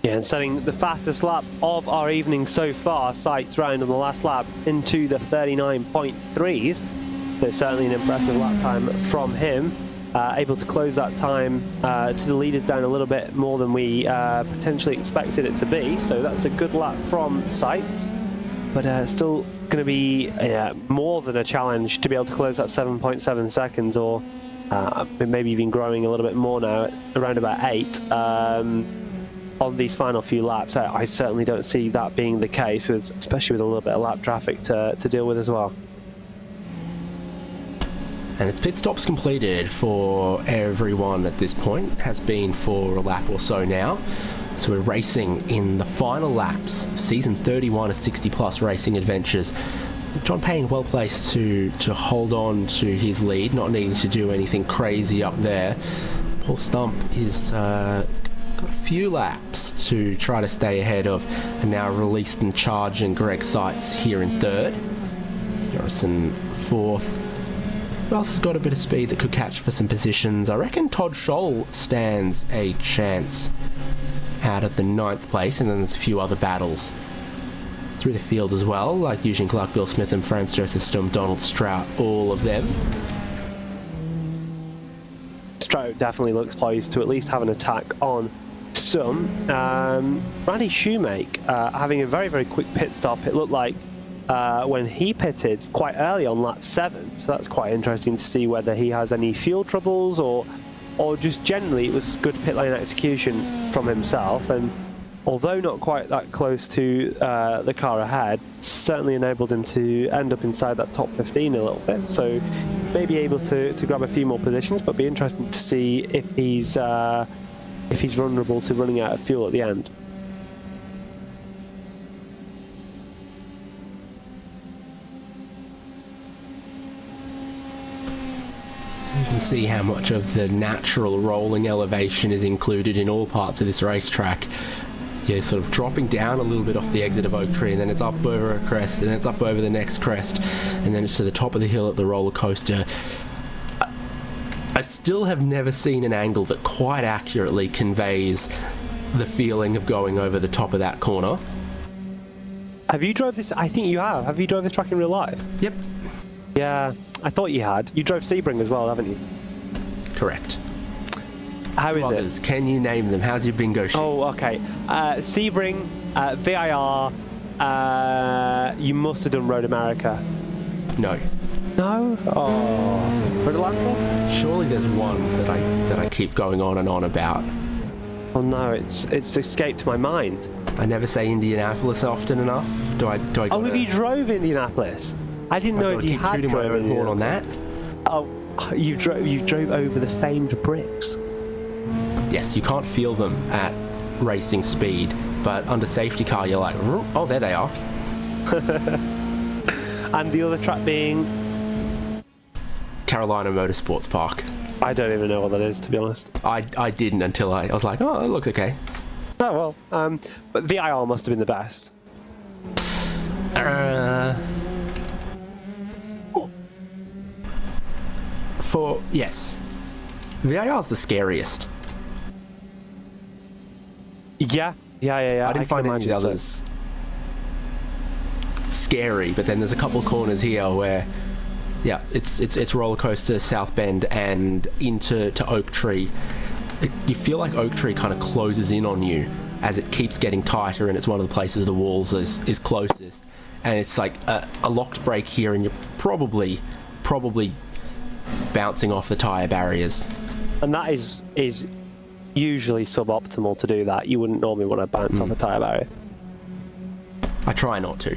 S2: Yeah, and setting the fastest lap of our evening so far, Seitz round on the last lap into the 39.3s. So certainly an impressive lap time from him. Able to close that time to the leaders down a little bit more than we potentially expected it to be. So that's a good lap from Sights, but still going to be more than a challenge to be able to close that 7.7 seconds, or maybe even growing a little bit more now, at around about 8 on these final few laps. I certainly don't see that being the case, especially with a little bit of lap traffic to deal with as well.
S1: And it's pit stops completed for everyone at this point. Has been for a lap or so now. So we're racing in the final laps of season 31 of 60 Plus Racing Adventures. John Payne well placed to hold on to his lead, not needing to do anything crazy up there. Paul Stump is got a few laps to try to stay ahead of a now released and charging Greg Sights here in third. Harrison fourth. Who else has got a bit of speed that could catch for some positions? I reckon Todd Scholl stands a chance out of the 9th place, and then there's a few other battles through the field as well, like Eugene Clark, Bill Smith and Franz Joseph Stum, Donald Strout, all of them.
S2: Strout definitely looks poised to at least have an attack on Stum. Randy Shoemake having a very, very quick pit stop. It looked like when he pitted quite early on lap 7, so that's quite interesting to see whether he has any fuel troubles or just generally it was good pit lane execution from himself. And although not quite that close to the car ahead, certainly enabled him to end up inside that top 15 a little bit, so maybe able to grab a few more positions, but be interesting to see if he's vulnerable to running out of fuel at the end.
S1: You can see how much of the natural rolling elevation is included in all parts of this racetrack. You're sort of dropping down a little bit off the exit of Oak Tree, and then it's up over a crest, and then it's up over the next crest, and then it's to the top of the hill at the roller coaster. I still have never seen an angle that quite accurately conveys the feeling of going over the top of that corner.
S2: Have you drove this? I think you have. Have you drove this track in real life?
S1: Yep.
S2: Yeah, I thought you had. You drove Sebring as well, haven't you?
S1: Correct.
S2: How is
S1: Others,
S2: it?
S1: can you name them? How's your bingo sheet?
S2: Oh, okay. Sebring, VIR, you must have done Road America.
S1: No.
S2: No? Oh. Road Atlanta?
S1: Surely there's one that I keep going on and on about.
S2: Oh no, it's escaped my mind.
S1: I never say Indianapolis often enough. Do I
S2: Oh, if you drove Indianapolis? I didn't know if you had
S1: keep tooting my own horn on that.
S2: Oh, you drove over the famed bricks.
S1: Yes, you can't feel them at racing speed, but under safety car you're like, oh, there they are.
S2: And the other track being?
S1: Carolina Motorsports Park.
S2: I don't even know what that is, to be honest.
S1: I didn't until I was like, oh, it looks okay.
S2: Oh, well. But VIR must have been the best.
S1: Yes. VIR's the scariest.
S2: Yeah.
S1: I didn't find any of the others scary, but then there's a couple of corners here where, yeah, it's roller coaster, South Bend, and into Oak Tree. You feel like Oak Tree kind of closes in on you as it keeps getting tighter, and it's one of the places the walls is closest, and it's like a locked brake here, and you're probably bouncing off the tyre barriers.
S2: And that is usually suboptimal to do that. You wouldn't normally want to bounce off a tyre barrier.
S1: I try not to.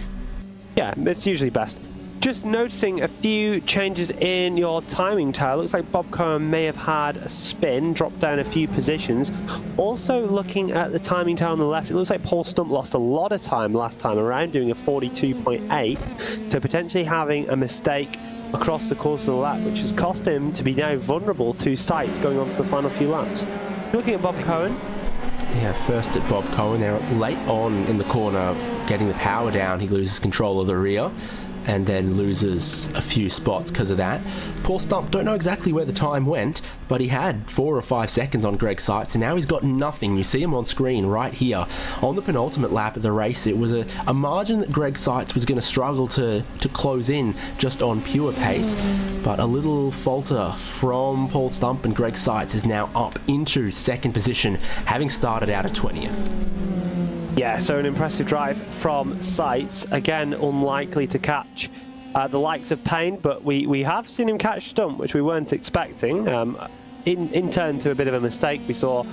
S2: Yeah, it's usually best. Just noticing a few changes in your timing tower. Looks like Bob Cohen may have had a spin, dropped down a few positions. Also looking at the timing tower on the left, it looks like Paul Stump lost a lot of time last time around, doing a 42.8, so potentially having a mistake across the course of the lap, which has cost him to be now vulnerable to Sights going on to the final few laps. Looking at Bob Cohen.
S1: Yeah, first at Bob Cohen. They're late on in the corner, getting the power down. He loses control of the rear. and then loses a few spots because of that. Paul Stump, don't know exactly where the time went, but he had 4 or 5 seconds on Greg Seitz, and now he's got nothing. You see him on screen right here. On the penultimate lap of the race, it was a margin that Greg Seitz was going to struggle to close in just on pure pace, but a little falter from Paul Stump, and Greg Seitz is now up into second position, having started out at 20th.
S2: Yeah, so an impressive drive from Seitz. Again, unlikely to catch the likes of Payne, but we have seen him catch Stump, which we weren't expecting. In turn to a bit of a mistake we saw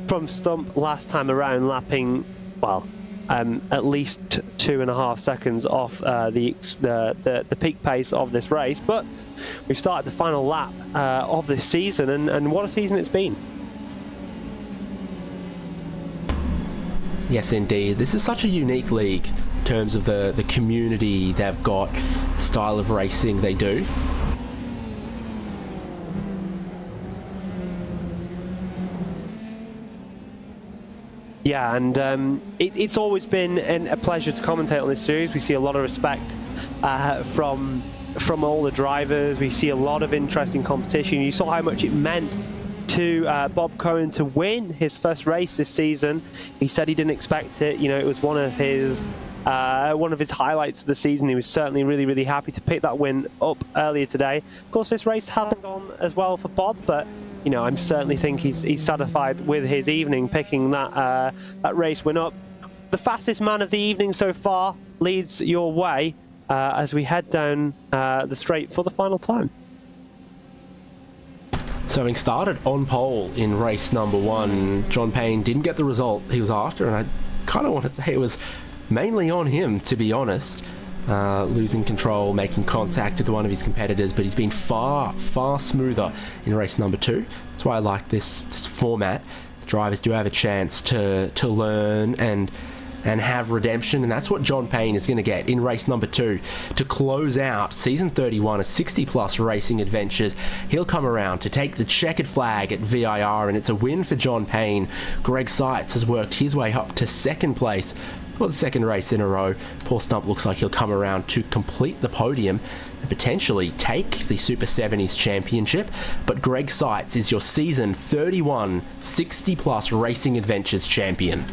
S2: from Stump last time around, lapping, well, at least 2.5 seconds off the peak pace of this race. But we've started the final lap of this season, and what a season it's been.
S1: Yes, indeed. This is such a unique league in terms of the community they've got, style of racing they do.
S2: Yeah, and it's always been a pleasure to commentate on this series. We see a lot of respect from all the drivers. We see a lot of interesting competition. You saw how much it meant to Bob Cohen to win his first race this season. He said he didn't expect it. You know, it was one of his highlights of the season. He was certainly really happy to pick that win up earlier today. Of course, this race hasn't gone as well for Bob, but you know, I certainly think he's satisfied with his evening, picking that race win up. The fastest man of the evening so far leads your way as we head down the straight for the final time.
S1: So having started on pole in race number 1, John Payne didn't get the result he was after, and I kind of want to say it was mainly on him, to be honest. Losing control, making contact with one of his competitors, but he's been far smoother in race number 2. That's why I like this format. The drivers do have a chance to learn and have redemption, and that's what John Payne is going to get in race number 2 to close out season 31 of 60+ racing adventures. He'll come around to take the checkered flag at VIR, and it's a win for John Payne. Greg Seitz has worked his way up to second place for the second race in a row. Paul Stump looks like he'll come around to complete the podium and potentially take the Super 70s championship, but Greg Seitz is your season 31 60+ racing adventures champion.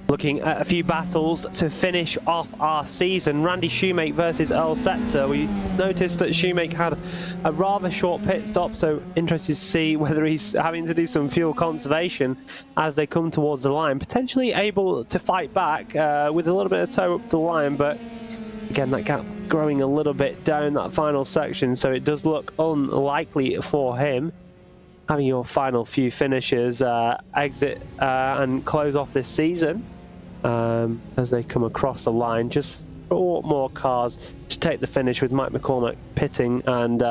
S2: Looking at a few battles to finish off our season. Randy Shoemake versus Earl Setzer. We noticed that Shoemake had a rather short pit stop, so interested to see whether he's having to do some fuel conservation as they come towards the line. Potentially able to fight back with a little bit of tow up the line, but again, that gap growing a little bit down that final section, so it does look unlikely for him. Having your final few finishers exit and close off this season. As they come across the line, just 4 more cars to take the finish, with Mike McCormack pitting and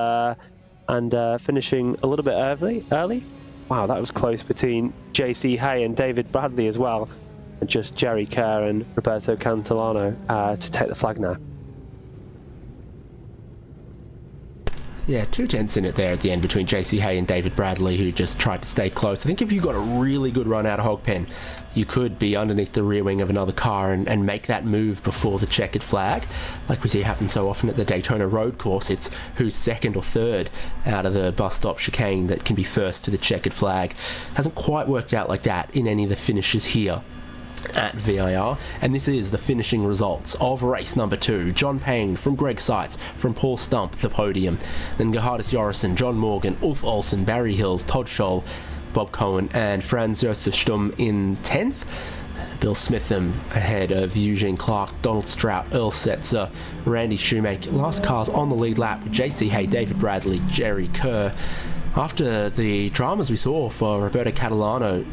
S2: finishing a little bit early. Wow, that was close between JC Hay and David Bradley as well, and just Jerry Kerr and Roberto Cantilano to take the flag now.
S1: Yeah, 2 tenths in it there at the end between JC Hay and David Bradley, who just tried to stay close. I think if you got a really good run out of Hogpen, you could be underneath the rear wing of another car and make that move before the checkered flag. Like we see happen so often at the Daytona Road Course, it's who's second or third out of the bus stop chicane that can be first to the checkered flag. Hasn't quite worked out like that in any of the finishes here at VIR, and this is the finishing results of race number 2. John Payne from Greg Seitz, from Paul Stump, the podium. Then Gerhardus Jorrison, John Morgan, Ulf Olsen, Barry Hills, Todd Scholl, Bob Cohen, and Franz Josef Stumm in 10th. Bill Smitham ahead of Eugene Clark, Donald Strout, Earl Setzer, Randy Shoemake. Last cars on the lead lap with JC Hay, David Bradley, Jerry Kerr. After the dramas we saw for Roberto Catalano,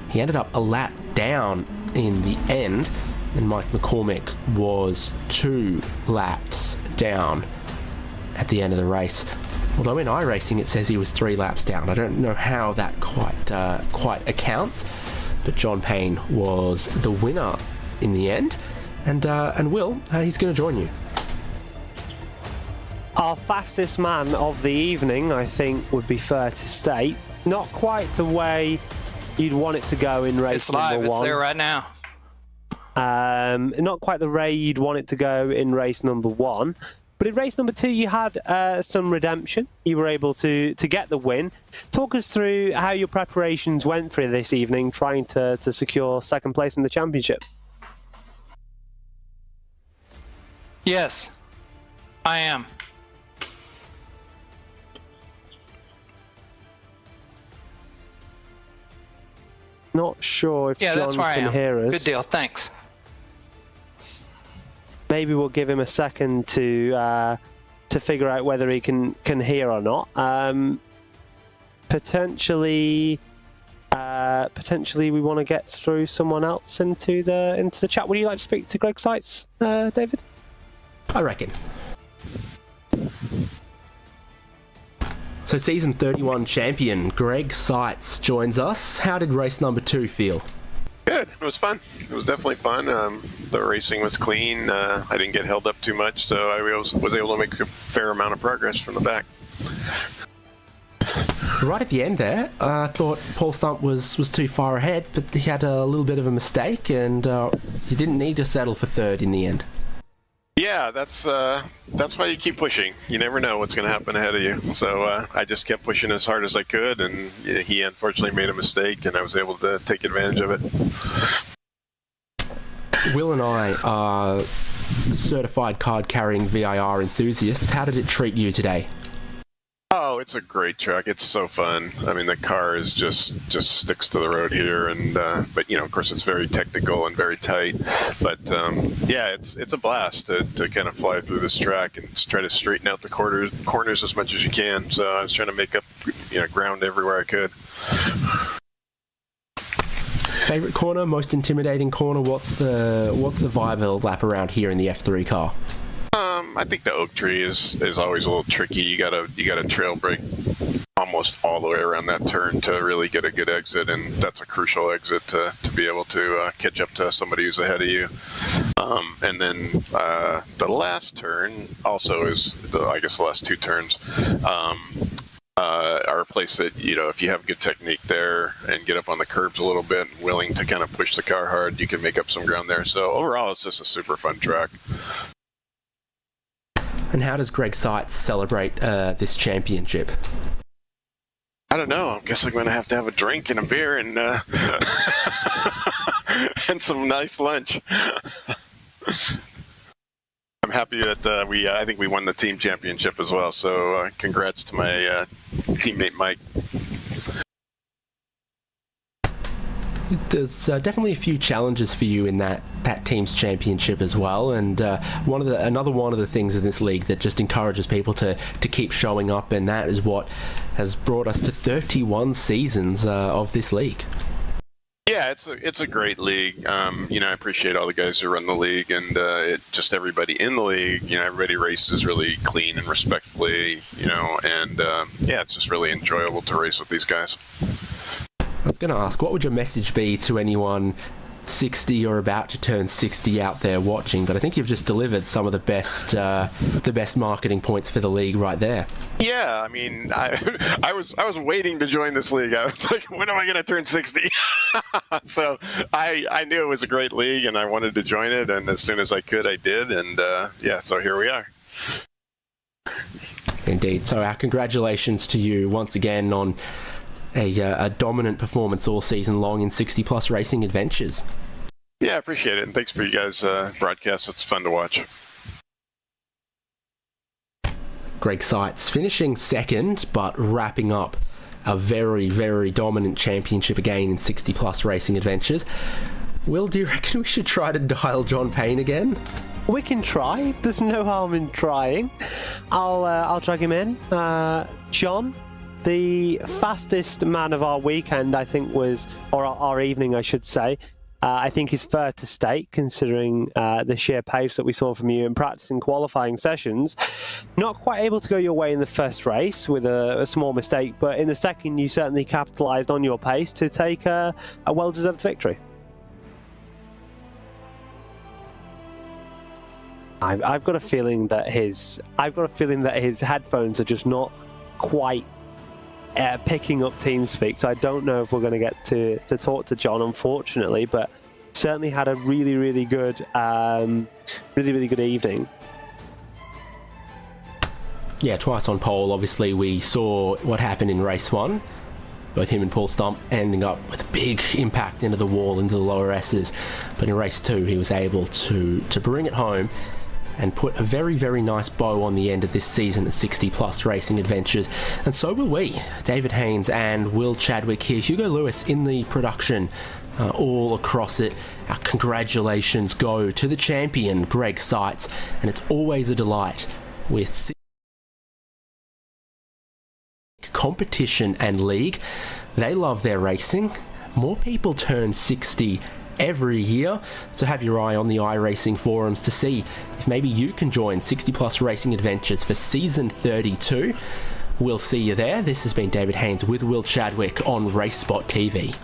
S1: he ended up a lap down in the end, and Mike McCormack was 2 laps down at the end of the race. Although in iRacing it says he was 3 laps down. I don't know how that quite accounts, but John Payne was the winner in the end, and Will, he's going to join you.
S2: Our fastest man of the evening, I think, would be fair to state. Not quite the way you'd want it to go in race
S6: It's live.
S2: number
S6: It's
S2: 1.
S6: there right now.
S2: Not quite the way you'd want it to go in race number 1. But in race number 2, you had some redemption. You were able to get the win. Talk us through how your preparations went for this evening, trying to secure second place in the championship.
S6: Yes, I am.
S2: Not sure if
S6: Yeah,
S2: John
S6: that's where I
S2: can
S6: am.
S2: hear us.
S6: Good deal. Thanks.
S2: Maybe we'll give him a second to figure out whether he can hear or not. Potentially, we want to get through someone else into the chat. Would you like to speak to Greg Seitz, David?
S1: I reckon. So season 31 champion Greg Seitz joins us. How did race number 2 feel?
S4: Good. It was fun. It was definitely fun. The racing was clean. I didn't get held up too much, so I was able to make a fair amount of progress from the back.
S1: Right at the end there, I thought Paul Stump was too far ahead, but he had a little bit of a mistake, and he didn't need to settle for third in the end.
S4: Yeah, that's why you keep pushing. You never know what's going to happen ahead of you. So I just kept pushing as hard as I could, and he unfortunately made a mistake, and I was able to take advantage of it.
S1: Will and I are certified card-carrying VIR enthusiasts. How did it treat you today?
S4: Oh, it's a great track. It's so fun. I mean, the car is just sticks to the road here, and but of course, it's very technical and very tight. But yeah, it's a blast to kind of fly through this track and try to straighten out the corners as much as you can. So I was trying to make up ground everywhere I could.
S1: Favorite corner, most intimidating corner. What's the vibe of the lap around here in the F3 car?
S4: I think the oak tree is always a little tricky. You gotta trail brake almost all the way around that turn to really get a good exit, and that's a crucial exit to be able to catch up to somebody who's ahead of you. And then the last turn also is I guess the last 2 turns are a place that if you have good technique there and get up on the curbs a little bit, and willing to kind of push the car hard, you can make up some ground there. So overall, it's just a super fun track.
S1: And how does Greg Seitz celebrate this championship?
S4: I don't know. I guess I'm going to have a drink and a beer and and some nice lunch. I'm happy that I think we won the team championship as well. So congrats to my teammate Mike.
S1: There's definitely a few challenges for you in that team's championship as well, and another one of the things in this league that just encourages people to keep showing up, and that is what has brought us to 31 seasons of this league.
S4: Yeah, it's a great league. I appreciate all the guys who run the league, and just everybody in the league. Everybody races really clean and respectfully. And yeah, it's just really enjoyable to race with these guys.
S1: I was going to ask, what would your message be to anyone 60 or about to turn 60 out there watching? But I think you've just delivered some of the best marketing points for the league right there.
S4: Yeah, I mean, I was waiting to join this league. I was like, when am I going to turn 60? So I knew it was a great league, and I wanted to join it. And as soon as I could, I did. And yeah, so here we are.
S1: Indeed. So our congratulations to you once again on a dominant performance all season long in 60-plus racing adventures.
S4: Yeah, I appreciate it, and thanks for you guys' broadcast. It's fun to watch.
S1: Greg Seitz finishing second, but wrapping up a very, very dominant championship again in 60-plus racing adventures. Will, do you reckon we should try to dial John Payne again?
S2: We can try. There's no harm in trying. I'll drag him in. John, the fastest man of our weekend, I think was, or our evening, I should say, I think is fair to state, considering the sheer pace that we saw from you in practice and qualifying sessions. Not quite able to go your way in the first race with a small mistake, but in the second you certainly capitalised on your pace to take a well-deserved victory. I've got a feeling that his headphones are just not quite picking up TeamSpeak, so I don't know if we're going to get to talk to John, unfortunately, but certainly had a really good evening.
S1: Yeah, twice on pole. Obviously, we saw what happened in race 1. Both him and Paul Stump ending up with a big impact into the wall, into the lower S's. But in race 2, he was able to bring it home and put a very nice bow on the end of this season of 60 Plus Racing Adventures. And so will we. David Haynes and Will Chadwick here. Hugo Lewis in the production, all across it. Our congratulations go to the champion, Greg Seitz. And it's always a delight with competition and league. They love their racing. More people turn 60 every year, so have your eye on the iRacing forums to see if maybe you can join 60 Plus Racing Adventures for season 32. We'll see you there. This has been David Haynes with Will Chadwick on RaceSpotTV.